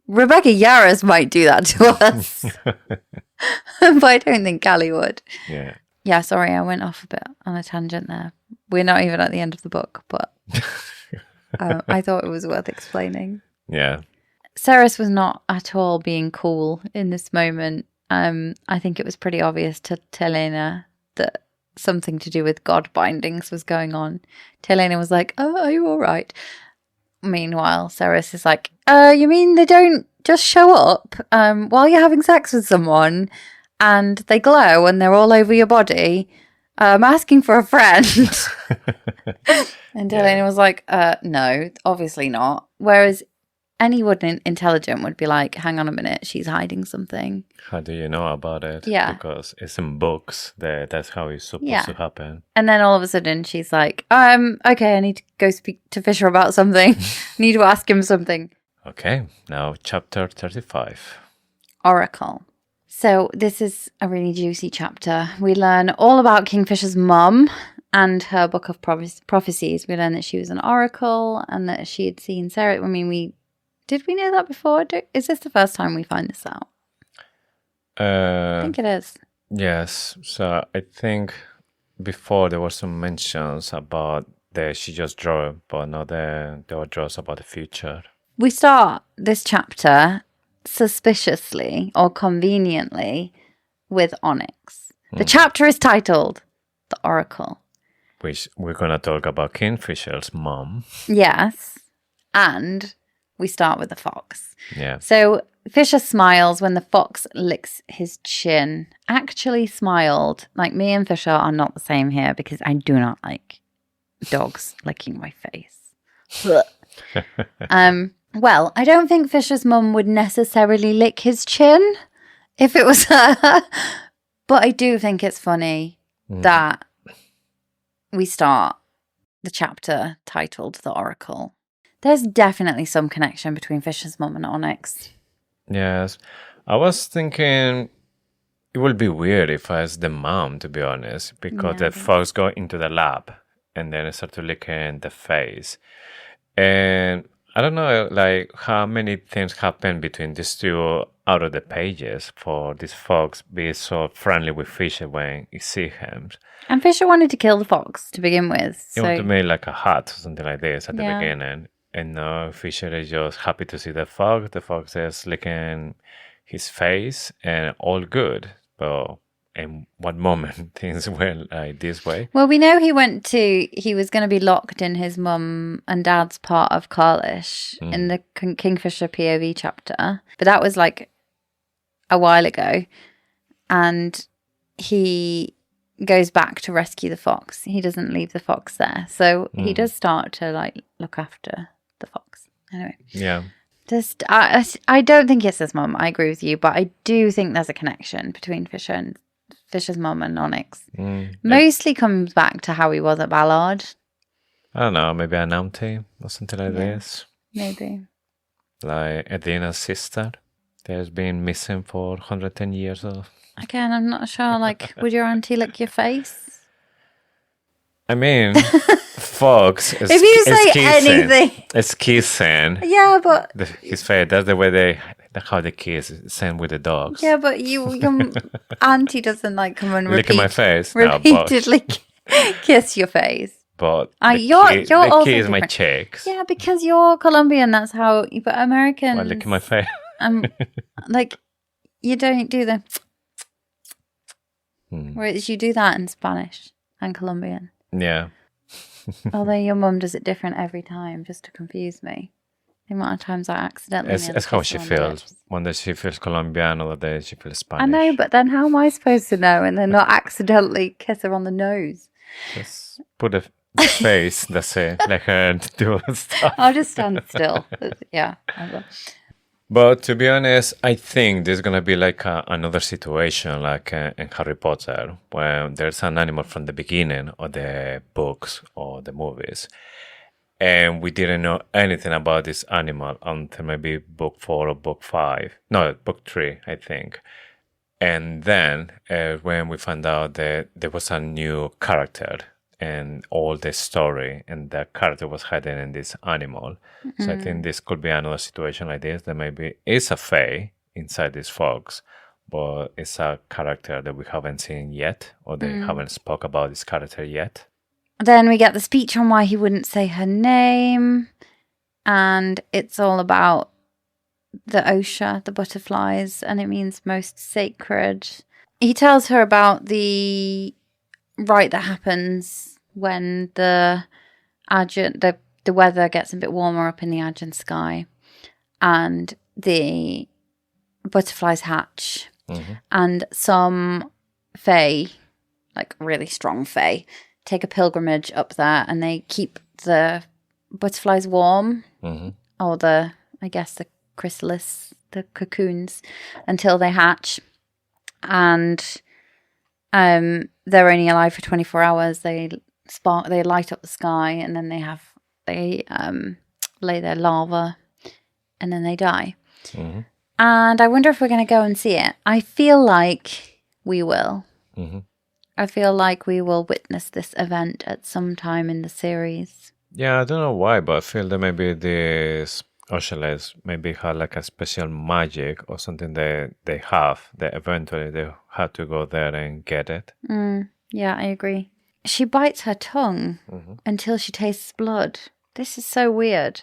Rebecca Yarros might do that to us. But I don't think Callie would. Yeah. Yeah, sorry, I went off a bit on a tangent there. We're not even at the end of the book, but I thought it was worth explaining. Yeah. Ceres was not at all being cool in this moment. I think it was pretty obvious to Lena that something to do with god bindings was going on. Lena was like, "Oh, are you all right?" Meanwhile, Ceres is like, you mean they don't just show up while you're having sex with someone and they glow and they're all over your body? I'm asking for a friend." And Lena was like, no, obviously not. Whereas anyone intelligent would be like, hang on a minute, she's hiding something. How do you know about it? Yeah. Because it's in books. That's how it's supposed to happen. And then all of a sudden she's like, okay, I need to go speak to Fisher about something. Need to ask him something. Okay, now chapter 35. Oracle. So this is a really juicy chapter. We learn all about Kingfisher's mum and her book of prophecies. We learn that she was an oracle and that she had seen Sarah. I mean, did we know that before? Is this the first time we find this out? I think it is. Yes. So I think before there were some mentions about she just drew, but now there were draws about the future. We start this chapter suspiciously or conveniently with Onyx. The chapter is titled The Oracle. Which we're going to talk about Kingfisher's mom. Yes. And we start with the fox. Yeah. So Fisher smiles when the fox licks his chin. Actually smiled. Like, me and Fisher are not the same here because I do not like dogs licking my face. Well, I don't think Fisher's mum would necessarily lick his chin if it was her. But I do think it's funny that we start the chapter titled The Oracle. There's definitely some connection between Fisher's mum and Onyx. Yes. I was thinking it would be weird if I was the mom, to be honest, because the fox go into the lab and then start to lick in the face. And I don't know, like, how many things happen between these two out of the pages for this fox be so friendly with Fisher when he see him. And Fisher wanted to kill the fox to begin with. He wanted to make like a hut or something like this at the beginning. And now Fisher is just happy to see the fox. The fox is licking his face and all good. But in what moment things went like this way? Well, we know he was going to be locked in his mum and dad's part of Carlish in the Kingfisher POV chapter. But that was like a while ago. And he goes back to rescue the fox. He doesn't leave the fox there. So he does start to like look after the fox. Anyway. Yeah. Just I don't think it's his mum. I agree with you, but I do think there's a connection between Fisher's mum and Onyx. Mostly comes back to how he was at Ballard. I don't know, maybe an auntie or something like this. Maybe. Like Edina's sister. There's been missing for 110 years. Again, I'm not sure. Like, would your auntie lick your face? I mean, fox is if you say anything, it's kissing. Yeah, but his face. That's the way how they kiss. Same with the dogs. Yeah, but your auntie doesn't like come and lick my face. Repeatedly kiss your face. But you're also kiss different. my cheeks. Yeah, because you're Colombian. That's how. But Americans, Well, licking my face. Like, you don't do the. Whereas you do that in Spanish and Colombian. Yeah. Although your mum does it different every time, just to confuse me. The amount of times I accidentally. It's how she feels. One day she feels Colombian, other day she feels Spanish. I know, but then how am I supposed to know and then not accidentally kiss her on the nose? Just put the face. That's it. Let her do stuff. I'll just stand still. Yeah, I will. But to be honest, I think there's gonna be like another situation like in Harry Potter, where there's an animal from the beginning of the books or the movies, and we didn't know anything about this animal until maybe book 4 or book 5. No, book 3, I think. And then when we found out that there was a new character and all the story and that character was hidden in this animal. So I think this could be another situation like this, that maybe is a fae inside these folks, but it's a character that we haven't seen yet, or they haven't spoke about this character yet. Then we get the speech on why he wouldn't say her name, and it's all about the osha, the butterflies, and it means most sacred. He tells her about the rite that happens when the weather gets a bit warmer up in the Argent sky, and the butterflies hatch, and some fae, like really strong fae, take a pilgrimage up there, and they keep the butterflies warm, or the chrysalis, the cocoons, until they hatch, and they're only alive for 24 hours. They light up the sky, and then they lay their larva, and then they die. And I wonder if we're going to go and see it. I feel like we will. I feel like we will witness this event at some time in the series. Yeah, I don't know why, but I feel that maybe this ocelots maybe have like a special magic or something that they have, that eventually they have to go there and get it. Yeah, I agree. She bites her tongue until she tastes blood. This is so weird.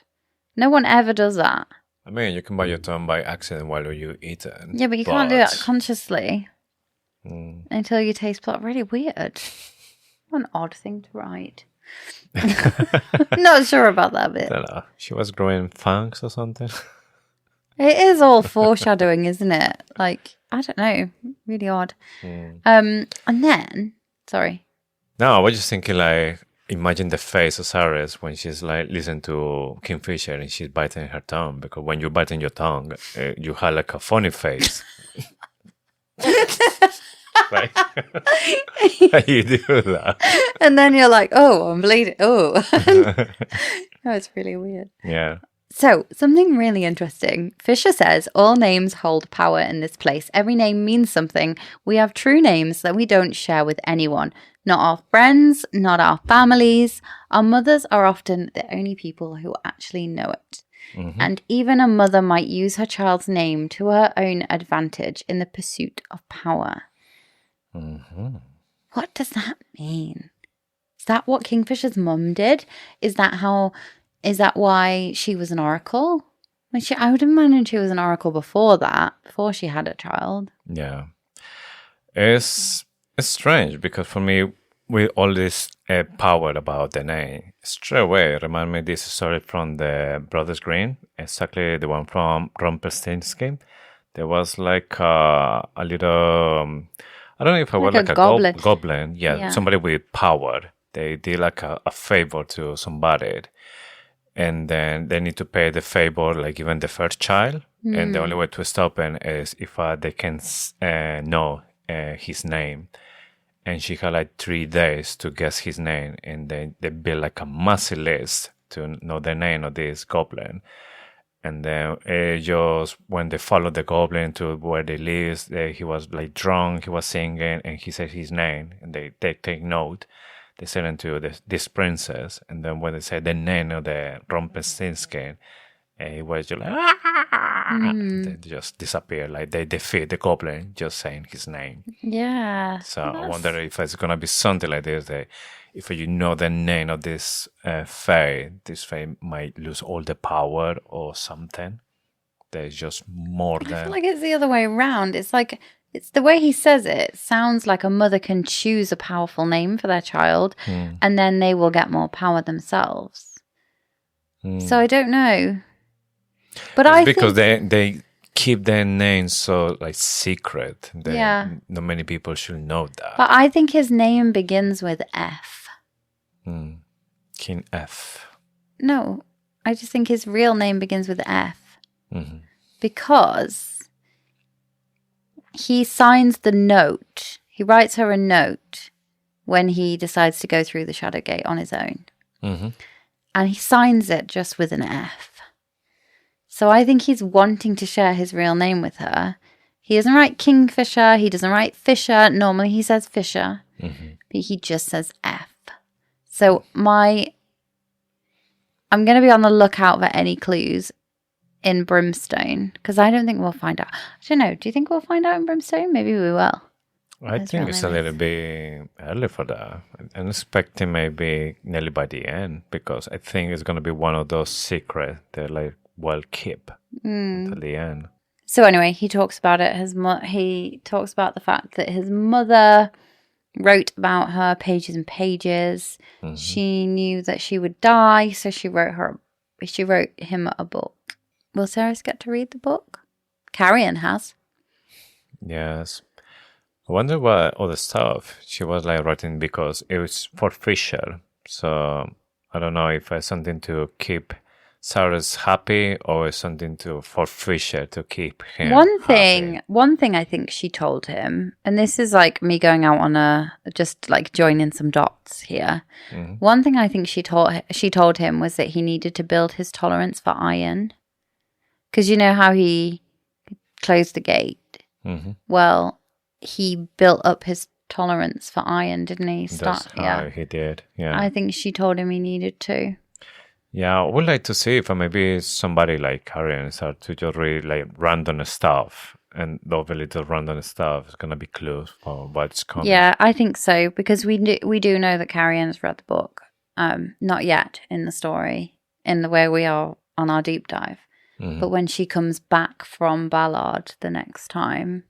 No one ever does that. I mean, you can bite your tongue by accident while you eat it. Yeah, but you can't do that consciously until you taste blood. Really weird. What an odd thing to write. Not sure about that bit. I don't know. She was growing fangs or something. It is all foreshadowing, isn't it? Like, I don't know. Really odd. And then, sorry. No, I was just thinking, like, imagine the face of Sarah when she's like listening to Kingfisher and she's biting her tongue, because when you're biting your tongue, you have like a funny face. Right? You do that. And then you're like, oh, I'm bleeding. Oh. Oh, it's really weird. Yeah. So, something really interesting. Fisher says all names hold power in this place. Every name means something. We have true names that we don't share with anyone. Not our friends, not our families. Our mothers are often the only people who actually know it. And even a mother might use her child's name to her own advantage in the pursuit of power. What does that mean? Is that what Kingfisher's mum did? Is that why she was an oracle? I would imagine she was an oracle before that, before she had a child. Yeah. It's strange, because for me, with all this power about the name, straight away remind me this story from the Brothers Grimm, exactly the one from Rumpelstiltskin. There was like a little, I don't know if it was like a goblin. Yeah, somebody with power. They did like a favor to somebody, and then they need to pay the favor, like even the first child. And the only way to stop him is if they can know his name. And she had like 3 days to guess his name, and they built like a massive list to know the name of this goblin. And then just when they followed the goblin to where they live, he was like drunk, he was singing, and he said his name, and they take note. They send him to this princess, and then when they said the name of the Rumpelstiltskin, he was just like, they just disappear. Like they defeat the goblin just saying his name. Yeah. So I wonder if it's gonna be something like this. That if you know the name of this fae, this fae might lose all the power or something. There's just more than. I feel like it's the other way around. It's like it's the way he says it. It sounds like a mother can choose a powerful name for their child, and then they will get more power themselves. So I don't know. But it's because they keep their names so like secret. Not many people should know that. But I think his name begins with F. King F. No, I just think his real name begins with F. Mm-hmm. Because he signs the note. He writes her a note when he decides to go through the Shadow Gate on his own. Mm-hmm. And he signs it just with an F. So I think he's wanting to share his real name with her. He doesn't write Kingfisher. He doesn't write Fisher. Normally he says Fisher. Mm-hmm. But he just says F. So I'm going to be on the lookout for any clues in Brimstone. Because I don't think we'll find out. I don't know. Do you think we'll find out in Brimstone? Maybe we will. I think it's a little bit early for that. I'm expecting maybe nearly by the end, because I think it's going to be one of those secrets that like well keep until the end. So anyway, he talks about it. He talks about the fact that his mother wrote about her pages and pages. Mm-hmm. She knew that she would die, so she wrote him a book. Will Ceres get to read the book? Carrion has. Yes. I wonder what other stuff she was like writing, because it was for Fisher. So I don't know if it's something to keep Cyrus happy, or it's something for Fisher to keep him happy. One thing I think she told him, and this is like me going out on just like joining some dots here. Mm-hmm. One thing I think she told him was that he needed to build his tolerance for iron. Because you know how he closed the gate? Mm-hmm. Well, he built up his tolerance for iron, didn't he? That's how he did, yeah. I think she told him he needed to. Yeah, I would like to see if maybe somebody like Carrion start to just read like random stuff, and those little random stuff is going to be clues for what's coming. Yeah, I think so, because we do know that Carrion's read the book. Not yet in the story, in the way we are on our deep dive. Mm-hmm. But when she comes back from Ballard the next time,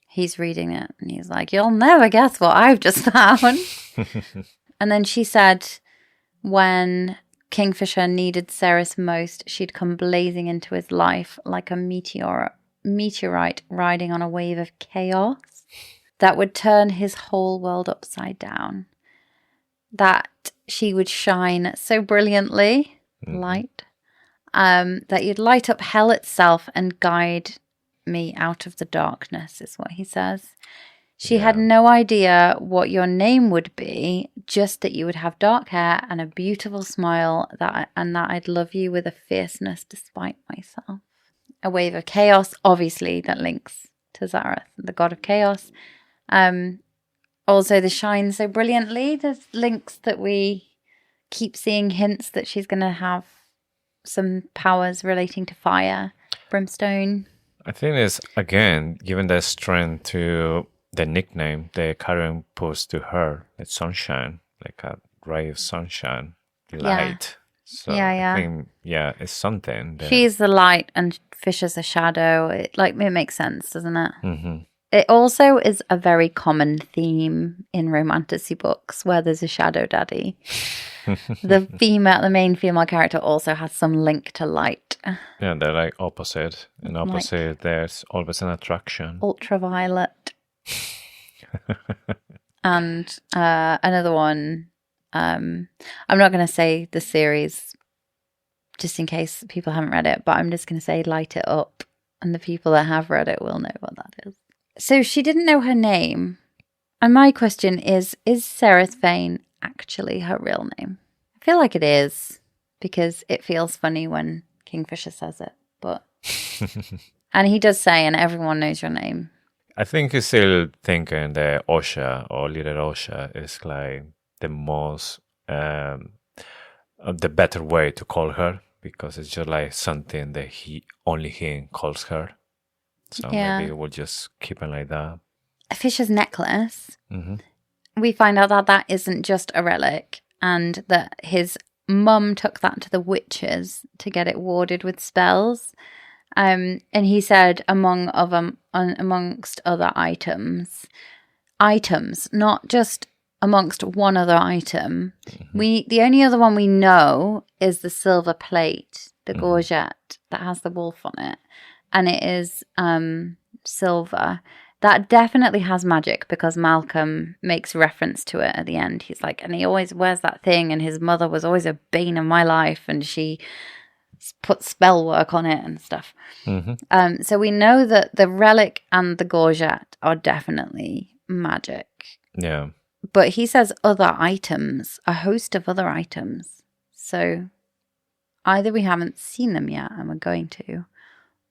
he's reading it and he's like, "You'll never guess what I've just found." And then she said when Kingfisher needed Ceres most, she'd come blazing into his life like a meteorite riding on a wave of chaos that would turn his whole world upside down. That she would shine so brilliantly, light, that you'd light up hell itself and guide me out of the darkness, is what he says. She had no idea what your name would be, just that you would have dark hair and a beautiful smile, and that I'd love you with a fierceness despite myself. A wave of chaos, obviously, that links to Zareth, the god of chaos. Also, the shine so brilliantly. There's links that we keep seeing hints that she's going to have some powers relating to fire, brimstone. I think it's, again, given the strength to the nickname the Carrion puts to her, it's sunshine, like a ray of sunshine, light. So I think, it's something. She's the light and Fisher's the shadow. It makes sense, doesn't it? Mm-hmm. It also is a very common theme in romantasy books where there's a shadow daddy. The main female character also has some link to light. Yeah, they're like opposite. And opposite, there's always an attraction. Ultraviolet. And another one, I'm not going to say the series just in case people haven't read it, but I'm just going to say Light It Up. And the people that have read it will know what that is. So she didn't know her name. And my question is Ceres Vane actually her real name? I feel like it is, because it feels funny when Kingfisher says it. But and he does say, and everyone knows your name. I think he's still thinking that Osha or Little Osha is like the most, the better way to call her, because it's just like something that only he calls her. So maybe we'll just keep it like that. Fisher's necklace, we find out that isn't just a relic, and that his mum took that to the witches to get it warded with spells. And he said amongst other items, not just amongst one other item. The only other one we know is the silver plate, the gorget that has the wolf on it, and it is silver. that definitely has magic because Malcolm makes reference to it at the end. He's like, and he always wears that thing, and his mother was always a bane of my life, and she put spell work on it and stuff. So we know that the relic and the gorget are definitely magic. Yeah. But he says other items, a host of other items. So either we haven't seen them yet and we're going to,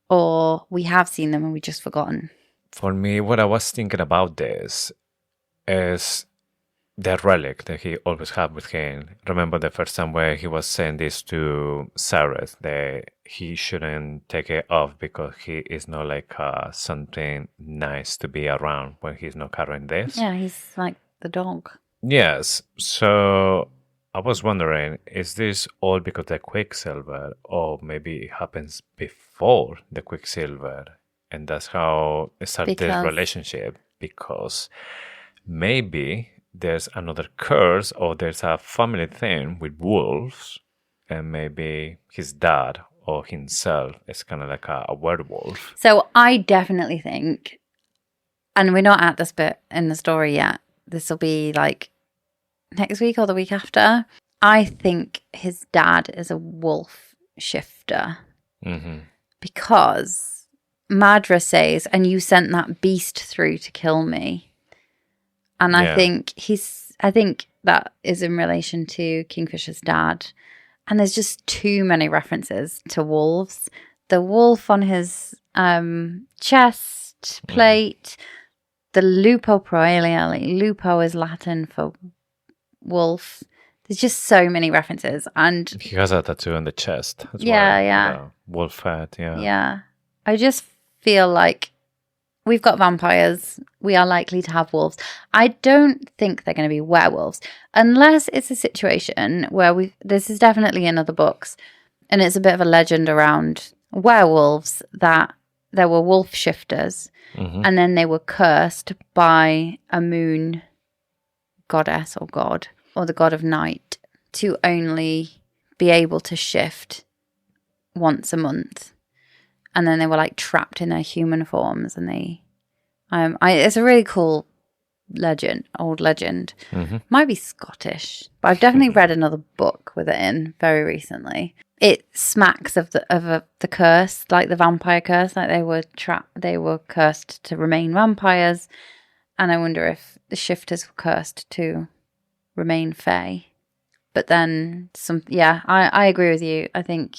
or we have seen them and we've just forgotten. For me, what I was thinking about this is the relic that he always had with him. Remember the first time where he was saying this to Cyrus, that he shouldn't take it off because he is not like something nice to be around when he's not carrying this. Yeah, he's like the dog. Yes. So I was wondering, is this all because the Quicksilver, or maybe it happens before the Quicksilver, and that's how it started this relationship? Because maybe there's another curse, or there's a family thing with wolves, and maybe his dad or himself is kind of like a werewolf. So I definitely think, and we're not at this bit in the story yet, this will be like next week or the week after. I think his dad is a wolf shifter because Madra says, and you sent that beast through to kill me. And I think that is in relation to Kingfisher's dad. And there's just too many references to wolves. The wolf on his chest plate, the lupo proelia, like lupo is Latin for wolf. There's just so many references. And he has a tattoo on the chest as well. Yeah. Wolf head, yeah. Yeah. I just feel like we've got vampires. We are likely to have wolves. I don't think they're going to be werewolves unless it's a situation where this is definitely in other books, and it's a bit of a legend around werewolves that there were wolf shifters and then they were cursed by a moon goddess or god or the god of night to only be able to shift once a month. And then they were like trapped in their human forms, and it's a really cool legend, old legend. Might be Scottish, but I've definitely read another book with it in very recently. It smacks of the curse, like the vampire curse, like they were cursed to remain vampires, and I wonder if the shifters were cursed to remain fae. But then I agree with you. I think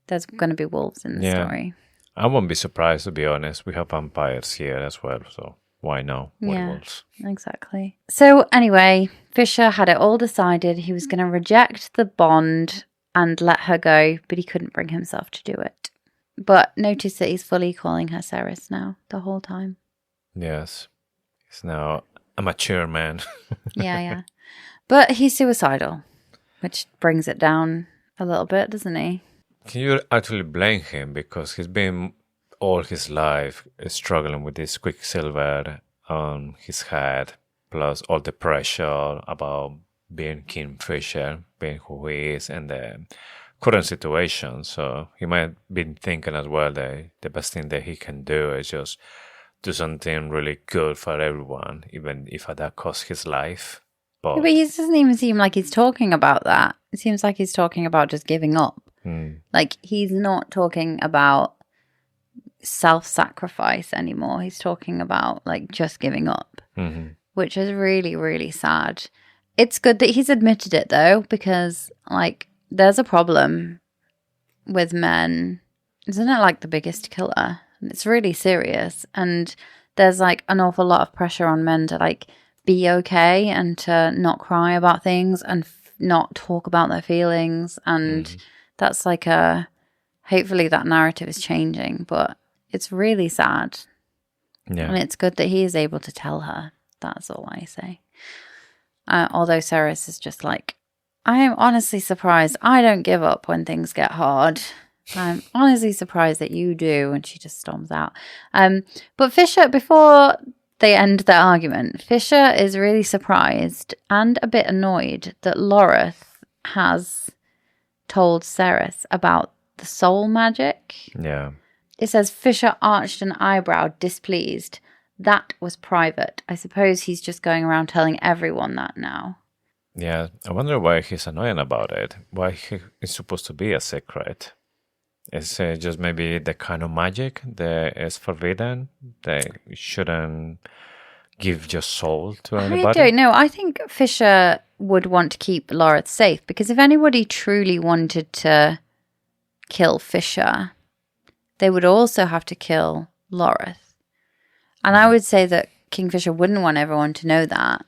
there's going to be wolves in the story. I won't be surprised, to be honest. We have vampires here as well, so why no werewolves? Yeah, exactly. So anyway, Fisher had it all decided. He was going to reject the bond and let her go, but he couldn't bring himself to do it. But notice that he's fully calling her Ceres now, the whole time. Yes. He's now a mature man. Yeah. But he's suicidal, which brings it down a little bit, doesn't he? Can you actually blame him? Because he's been all his life struggling with this Quicksilver on his head, plus all the pressure about being Kingfisher, being who he is, and the current situation. So he might have been thinking as well that the best thing that he can do is just do something really good for everyone, even if that costs his life. But he doesn't even seem like he's talking about that. It seems like he's talking about just giving up. Like, he's not talking about self-sacrifice anymore. He's talking about, like, just giving up, which is really, really sad. It's good that he's admitted it, though, because, like, there's a problem with men. Isn't it, like, the biggest killer? It's really serious. And there's, like, an awful lot of pressure on men to, like, be okay and to not cry about things and not talk about their feelings. And that's like hopefully that narrative is changing, but it's really sad. Yeah. And it's good that he is able to tell her. That's all I say. Although Ceres is just like, I am honestly surprised. I don't give up when things get hard. I'm honestly surprised that you do. And she just storms out. But Fisher, before they end their argument, Fisher is really surprised and a bit annoyed that Lorith has told Ceres about the soul magic. Yeah. It says Fisher arched an eyebrow, displeased. that was private. I suppose he's just going around telling everyone that now. Yeah, I wonder why he's annoying about it. Why it's supposed to be a secret. Is it just maybe the kind of magic that is forbidden? They shouldn't give your soul to anybody? I don't know. I think Fisher would want to keep Loreth safe, because if anybody truly wanted to kill Fisher, they would also have to kill Loreth. And I would say that Kingfisher wouldn't want everyone to know that,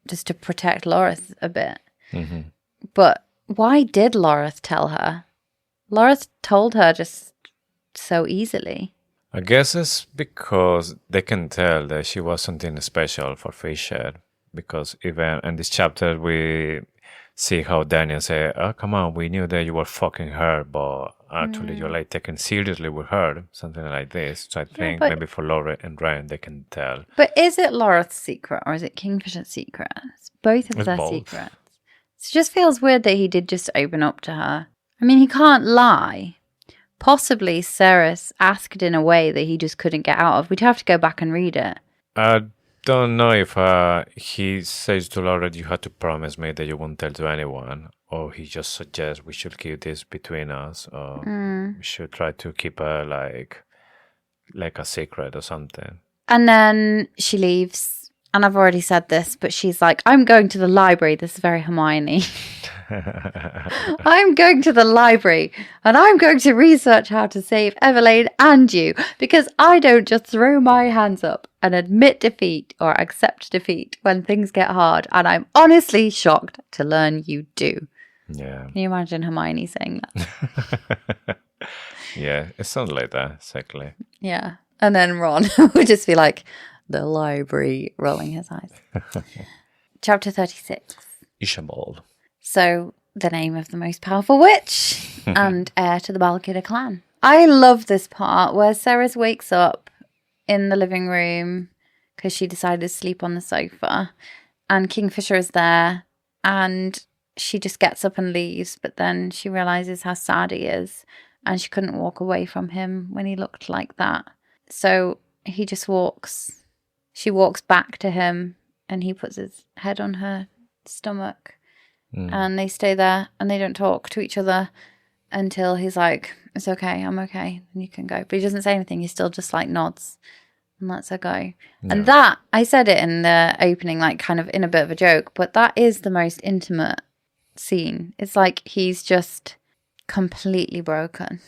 just to protect Loreth a bit. Mm-hmm. But why did Loreth tell her? Loreth told her just so easily. I guess it's because they can tell that she was something special for Fisher. Because even in this chapter, we see how Daniel say, "Oh, come on, we knew that you were fucking her, but actually you're like taken seriously with her," something like this. So I think maybe for Laura and Ryan, they can tell. But is it Loreth's secret or is it Kingfisher's secret? It's both of their both. secrets. It just feels weird that he did just open up to her. I mean, he can't lie. Possibly Ceres asked in a way that he just couldn't get out of. We'd have to go back and read it. I don't know if he says to Laura, "You had to promise me that you won't tell to anyone," or he just suggests we should keep this between us, or we should try to keep her like a secret or something. And then she leaves. And I've already said this, but she's like, "I'm going to the library." This is very Hermione. "I'm going to the library and I'm going to research how to save Evelyn and you, because I don't just throw my hands up and admit defeat or accept defeat when things get hard. And I'm honestly shocked to learn you do." Yeah. Can you imagine Hermione saying that? Yeah, it sounds like that, exactly. Yeah. And then Ron would just be like, "The library," rolling his eyes. Chapter 36. Ishabel. So, the name of the most powerful witch and heir to the Balquhidder clan. I love this part where Ceres wakes up in the living room because she decided to sleep on the sofa, and Kingfisher is there, and she just gets up and leaves, but then she realizes how sad he is, and she couldn't walk away from him when he looked like that. So he just walks. She walks back to him, and he puts his head on her stomach. And they stay there, and they don't talk to each other until he's like, "It's okay, I'm okay, and you can go." But he doesn't say anything. He still just like nods and lets her go. Yeah. And that, I said it in the opening, like kind of in a bit of a joke, but that is the most intimate scene. It's like he's just completely broken.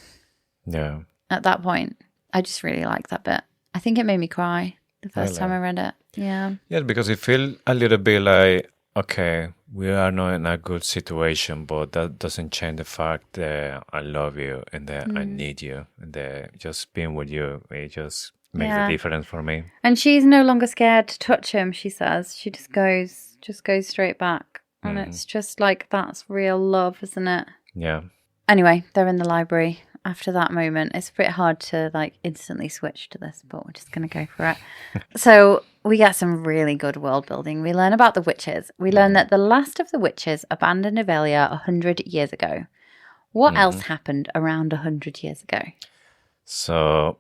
Yeah. At that point, I just really like that bit. I think it made me cry the first time I read it. Yeah. Yeah, because it feels a little bit like, okay, we are not in a good situation, but that doesn't change the fact that I love you and that I need you, and that just being with you, it just makes a difference for me. And she's no longer scared to touch him, she says. She just goes straight back. And it's just like, that's real love, isn't it? Yeah. Anyway, they're in the library. After that moment, it's a bit hard to like instantly switch to this, but we're just going to go for it. So we get some really good world building. We learn about the witches. We learn that the last of the witches abandoned Avelia 100 years ago. What else happened around 100 years ago? So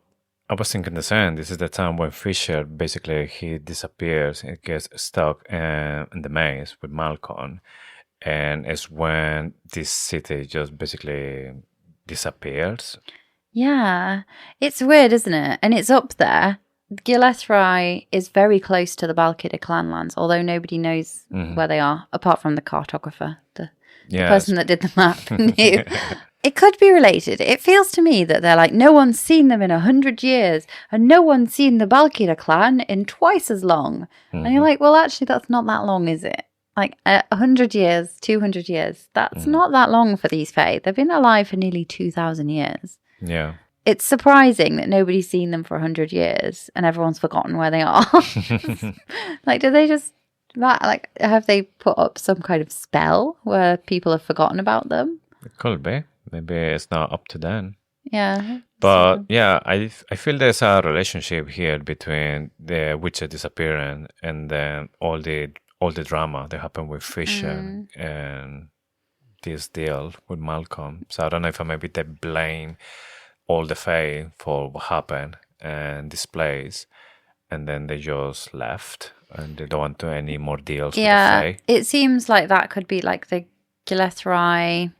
I was thinking the same. This is the time when Fisher, basically, he disappears and gets stuck in the maze with Malcolm. And it's when this city just basically disappears. Yeah, it's weird, isn't it? And it's up there. Gillespie is very close to the Balquhidder clan lands, although nobody knows where they are, apart from the cartographer, the person that did the map knew. It could be related. It feels to me that they're like, no one's seen them in 100 years, and no one's seen the Balquhidder clan in twice as long. And you're like, well, actually, that's not that long, is it? Like 100 years, 200 years, that's not that long for these Fae. They've been alive for nearly 2,000 years. Yeah. It's surprising that nobody's seen them for 100 years and everyone's forgotten where they are. Like, do they just, like, have they put up some kind of spell where people have forgotten about them? It could be. Maybe it's not up to them. Yeah. But yeah, I feel there's a relationship here between the witches disappearing and then all the drama that happened with Fisher and this deal with Malcolm. So I don't know if maybe they blame all the Fae for what happened and this place. and then they just left, and they don't want to any more deals with the Yeah, Fae. it seems like that could be like the Gilethrai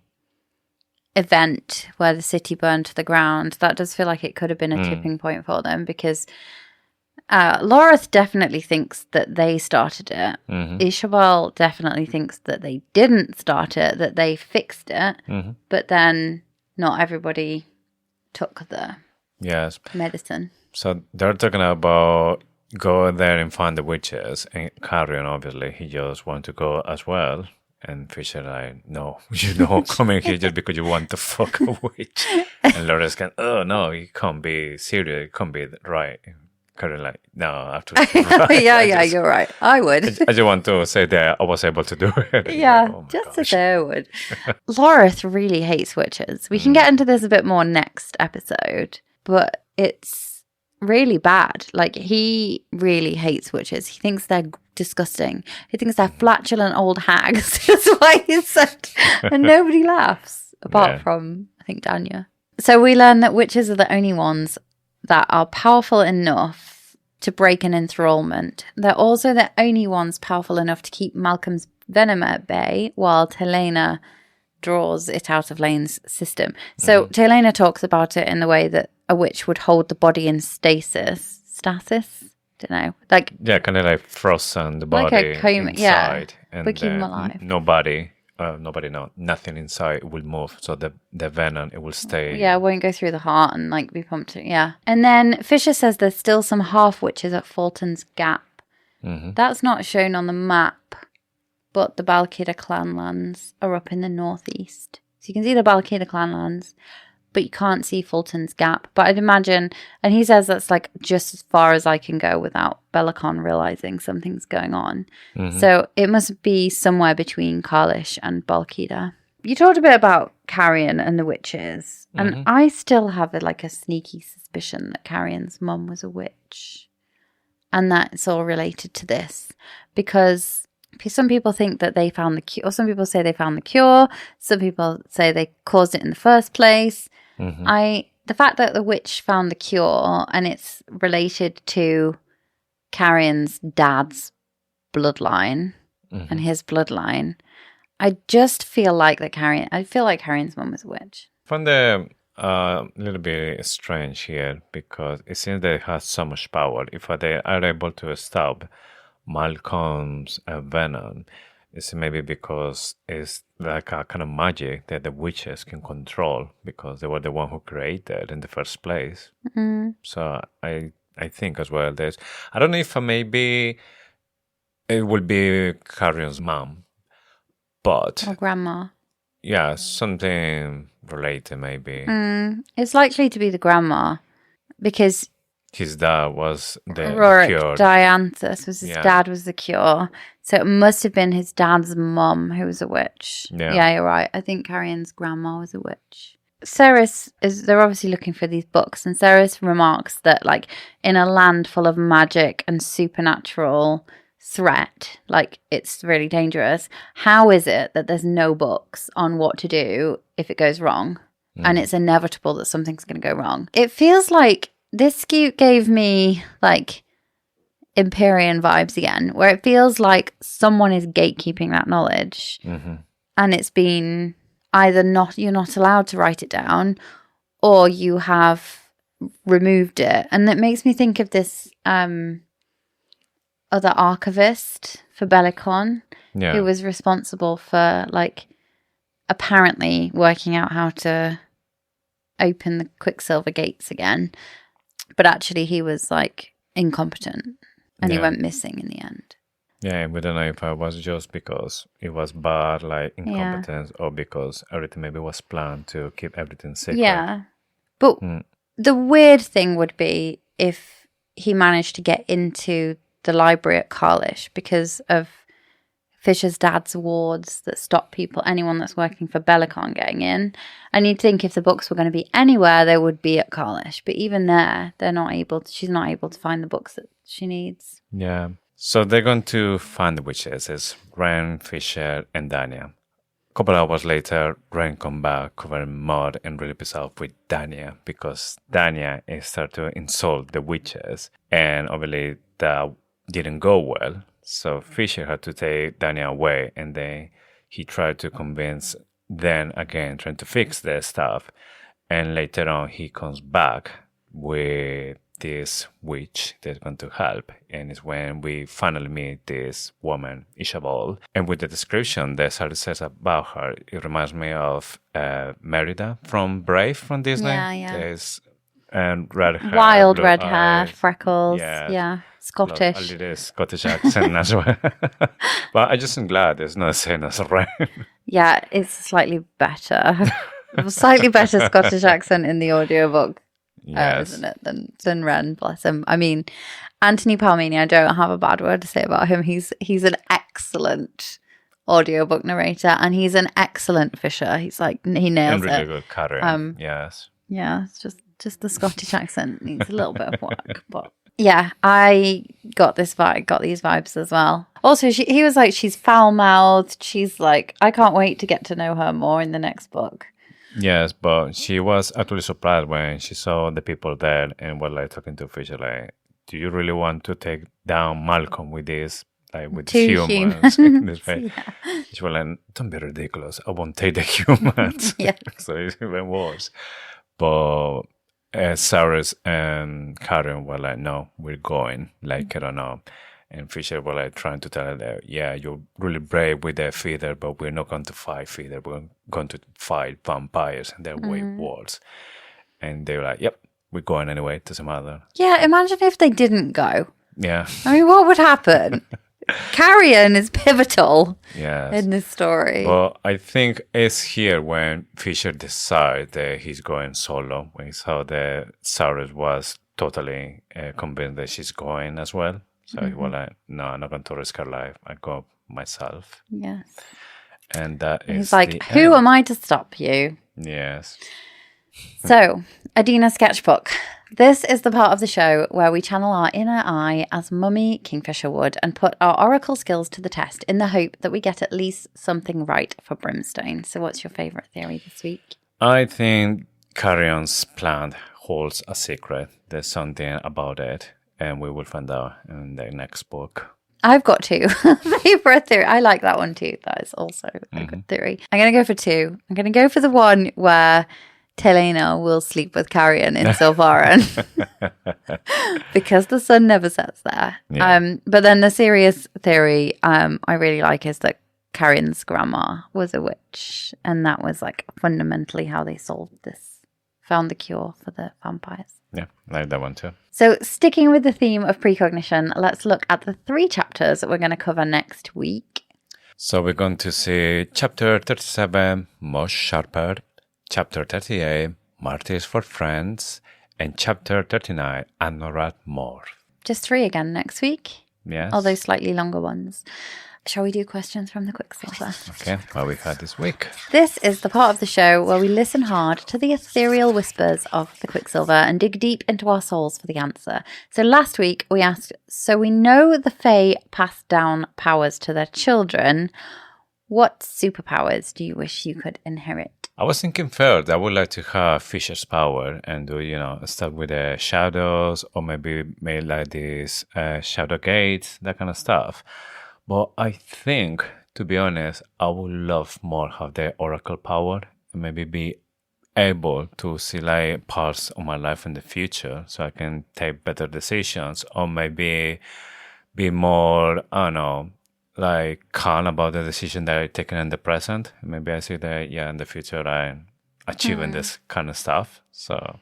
event where the city burned to the ground. That does feel like it could have been a tipping point for them, because Lorith definitely thinks that they started it. Ishabel definitely thinks that they didn't start it, that they fixed it, but then not everybody took the Yes. medicine. So they're talking about go there and find the witches, and Carrion, obviously, he just want to go as well. And Fisher like, no, you don't come in here just because you want to fuck a witch. And Loris can, oh no, it can't be serious, it can't be right. Carrion like, no, absolutely right. yeah, you're right. I would. I just want to say that I was able to do it. Yeah, Like, oh my just gosh. as I would. Lorith really hates witches. We can get into this a bit more next episode, but it's really bad. Like, he really hates witches. He thinks they're disgusting. He thinks they're flatulent old hags. That's why he said, and nobody laughs, apart from, I think, Danya. So we learn that witches are the only ones that are powerful enough to break an enthrallment. They're also the only ones powerful enough to keep Malcolm's venom at bay, while Telena draws it out of Lane's system. So Telena talks about it in the way that a witch would hold the body in stasis. Stasis? Don't know. Like, yeah, kind of like frozen the body like a coma, inside. yeah. And We keep them alive. nothing inside will move. So the venom, it will stay. Yeah, it won't go through the heart and like be pumped. Yeah. And then Fisher says there's still some half witches at Fulton's Gap. That's not shown on the map, but the Balkida clanlands are up in the northeast. So you can see the Balkida clanlands, but you can't see Fulton's Gap. But I'd imagine, and he says that's like just as far as I can go without Belicon realizing something's going on. So it must be somewhere between Karlish and Balkida. You talked a bit about Carrion and the witches, and I still have like a sneaky suspicion that Carrion's mum was a witch, and that it's all related to this, because some people think that they found the cure, or some people say they found the cure, some people say they caused it in the first place. The fact that the witch found the cure and it's related to Carrion's dad's bloodline and his bloodline, I just feel like Carrion's mum was a witch. I found the little bit strange here, because it seems they have so much power. If they are able to stop Malcolm's venom, it's maybe because it's like a kind of magic that the witches can control, because they were the one who created in the first place. So I think as well there's, I don't know if maybe it will be Carrion's mom, but Or grandma. yeah, something related maybe. It's likely to be the grandma, because His dad was the Rorik cure. Dianthus was his dad was the cure. So it must have been his dad's mum who was a witch. Yeah, you're right. I think Carrion's grandma was a witch. They're obviously looking for these books, and Ceres remarks that like in a land full of magic and supernatural threat, like it's really dangerous, how is it that there's no books on what to do if it goes wrong? And it's inevitable that something's going to go wrong. It feels like this gave me like Empyrean vibes again, where it feels like someone is gatekeeping that knowledge, and it's been either you're not allowed to write it down, or you have removed it. And it makes me think of this other archivist for Belicon, who was responsible for like apparently working out how to open the Quicksilver gates again, but actually he was like incompetent, and he went missing in the end. Yeah, we don't know if it was just because it was bad, like incompetence, or because everything maybe was planned to keep everything secret. Yeah, but the weird thing would be if he managed to get into the library at Carlish because of Fisher's dad's wards that stop anyone that's working for Belicon getting in. And you'd think if the books were going to be anywhere, they would be at Carlish. But even there, she's not able to find the books that she needs. Yeah. So they're going to find the witches. It's Ren, Fisher, and Dania. couple hours later, Ren come back covered in mud and really pissed off with Dania because Dania started to insult the witches, and obviously that didn't go well. So Fisher had to take Dania away, and then he tried to convince them again, trying to fix their stuff. And later on, he comes back with this witch that's going to help. And it's when we finally meet this woman, Isabel. And with the description that Sarah says about her, it reminds me of Merida from Brave from Disney. Yeah. There's and red hair, Wild red eyes. hair, freckles. Yes. Yeah. A Scottish. little Scottish accent as well. But I just am glad there's no same as Ren. Yeah, it's slightly better. Slightly better Scottish accent in the audiobook, Yes. isn't it, than Ren, bless him. I mean, Anthony Palmini, I don't have a bad word to say about him. He's an excellent audiobook narrator, and he's an excellent Fisher. He's like, he nails And really it. good Carrion. Yes. Yeah, it's just the Scottish accent needs a little bit of work, but yeah, I got these vibes as well. Also, he was like, she's foul-mouthed. She's like, I can't wait to get to know her more in the next book. Yes, but she was actually surprised when she saw the people there and was like talking to Fisher like, do you really want to take down Malcolm with this, like with Two humans? in this humans, way? yeah. She was like, don't be ridiculous. I won't take the humans. Yeah. So it's even worse. But Cyrus and Carrion were like, no, we're going, like it or not. And Fisher was like trying to tell her that, yeah, you're really brave with the feather, but we're not going to fight feather. We're going to fight vampires, and they're way worse. And they were like, yep, we're going anyway. Doesn't matter. Yeah, imagine if they didn't go. Yeah. I mean, what would happen? Carrion is pivotal Yes. in this story. But I think it's here when Fisher decides that he's going solo, when he saw that Cyrus was totally convinced that she's going as well. So he was like, no, I'm not going to risk her life. I go myself. Yes. And that is He's like, the who end. am I to stop you? Yes. So, Adina Sketchbook. This is the part of the show where we channel our inner eye as Mummy Kingfisher would and put our oracle skills to the test in the hope that we get at least something right for Brimstone. So what's your favourite theory this week? I think Carrion's plan holds a secret. There's something about it, and we will find out in the next book. I've got two favourite theory. I like that one too. That is also a good theory. I'm going to go for two. I'm going to go for the one where Telena will sleep with Carrion in Silvarin because the sun never sets there. Yeah. But then the serious theory I really like is that Carrion's grandma was a witch, and that was like fundamentally how they found the cure for the vampires. Yeah, I like that one too. So sticking with the theme of precognition, let's look at the 3 chapters that we're going to cover next week. So we're going to see Chapter 37, Much Sharper, Chapter 38, Martyrs for Friends, and Chapter 39, Anorat More. Just 3 again next week, Yes. although slightly longer ones. Shall we do questions from the Quicksilver? Okay, what we had this week. This is the part of the show where we listen hard to the ethereal whispers of the Quicksilver and dig deep into our souls for the answer. So last week we asked, so we know the Fae pass down powers to their children. What superpowers do you wish you could inherit? I was thinking first, I would like to have Fisher's power and do, start with the shadows or maybe make like this shadow gates, that kind of stuff. But I think, to be honest, I would love more have the oracle power and maybe be able to see like parts of my life in the future so I can take better decisions or maybe be more, I don't know, like calm about the decision that I taken in the present. Maybe I see that, in the future I'm achieving this kind of stuff. So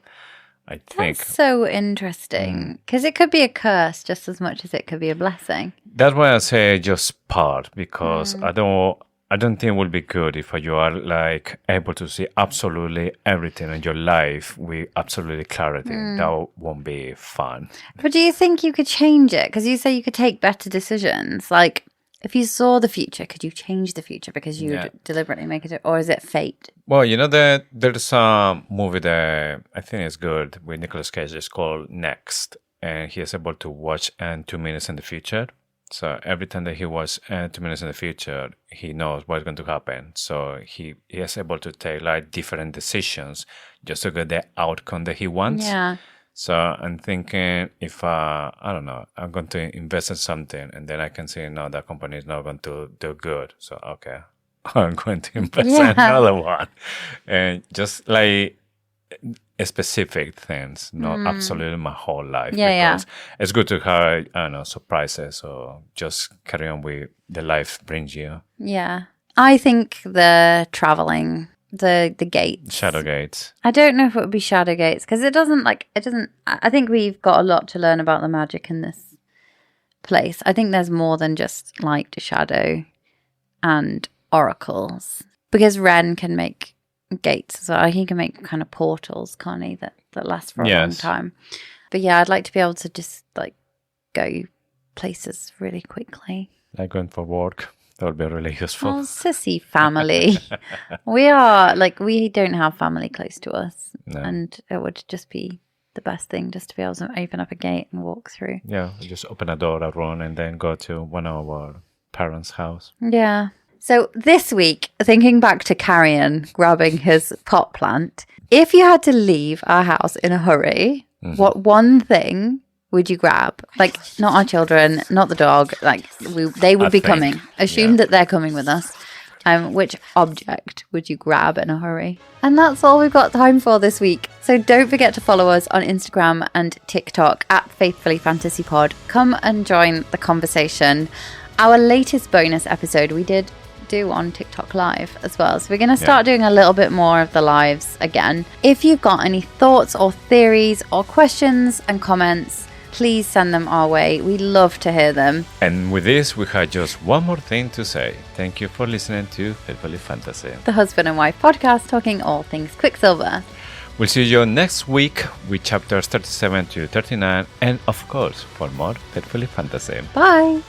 I think That's so interesting because it could be a curse just as much as it could be a blessing. that's why I say just part because I don't think it would be good if you are like able to see absolutely everything in your life with absolutely clarity. That won't be fun. But do you think you could change it? Because you say you could take better decisions. Like, if you saw the future, could you change the future because you would deliberately make it, or is it fate? Well, you know that there's a movie that I think is good with Nicolas Cage. It's called Next, and he is able to watch in 2 minutes in the future. So every time that he was 2 minutes in the future, he knows what's going to happen. So he is able to take like different decisions just to get the outcome that he wants. Yeah. So I'm thinking if, I don't know, I'm going to invest in something and then I can see, no, that company is not going to do good. So, okay, I'm going to invest in another one. And just like specific things, not absolutely my whole life. Because it's good to have, I don't know, surprises or just carry on with the life brings you. Yeah. I think the traveling, the gates. Shadow gates. I don't know if it would be shadow gates because it doesn't, I think we've got a lot to learn about the magic in this place. I think there's more than just light to shadow and oracles because Ren can make gates, so he can make kind of portals, can't he, that last for a long time. But yeah, I'd like to be able to just like go places really quickly. Like going for work. That would be really useful. Oh, sissy family. we don't have family close to us. No. And it would just be the best thing just to be able to open up a gate and walk through. Yeah, just open a door, a run, and then go to one of our parents' house. Yeah. So this week, thinking back to Carrion grabbing his pot plant, if you had to leave our house in a hurry, what one thing would you grab? Like, not our children, not the dog. Like, they would be coming. Assume that they're coming with us. Which object would you grab in a hurry? And that's all we've got time for this week. So don't forget to follow us on Instagram and TikTok at Faithfully Fantasy Pod. Come and join the conversation. Our latest bonus episode we did do on TikTok Live as well. So we're going to start doing a little bit more of the lives again. If you've got any thoughts or theories or questions and comments, please send them our way. We love to hear them. And with this, we have just one more thing to say. Thank you for listening to Faithfully Fantasy, the husband and wife podcast talking all things Quicksilver. We'll see you next week with chapters 37 to 39 and of course for more Faithfully Fantasy. Bye!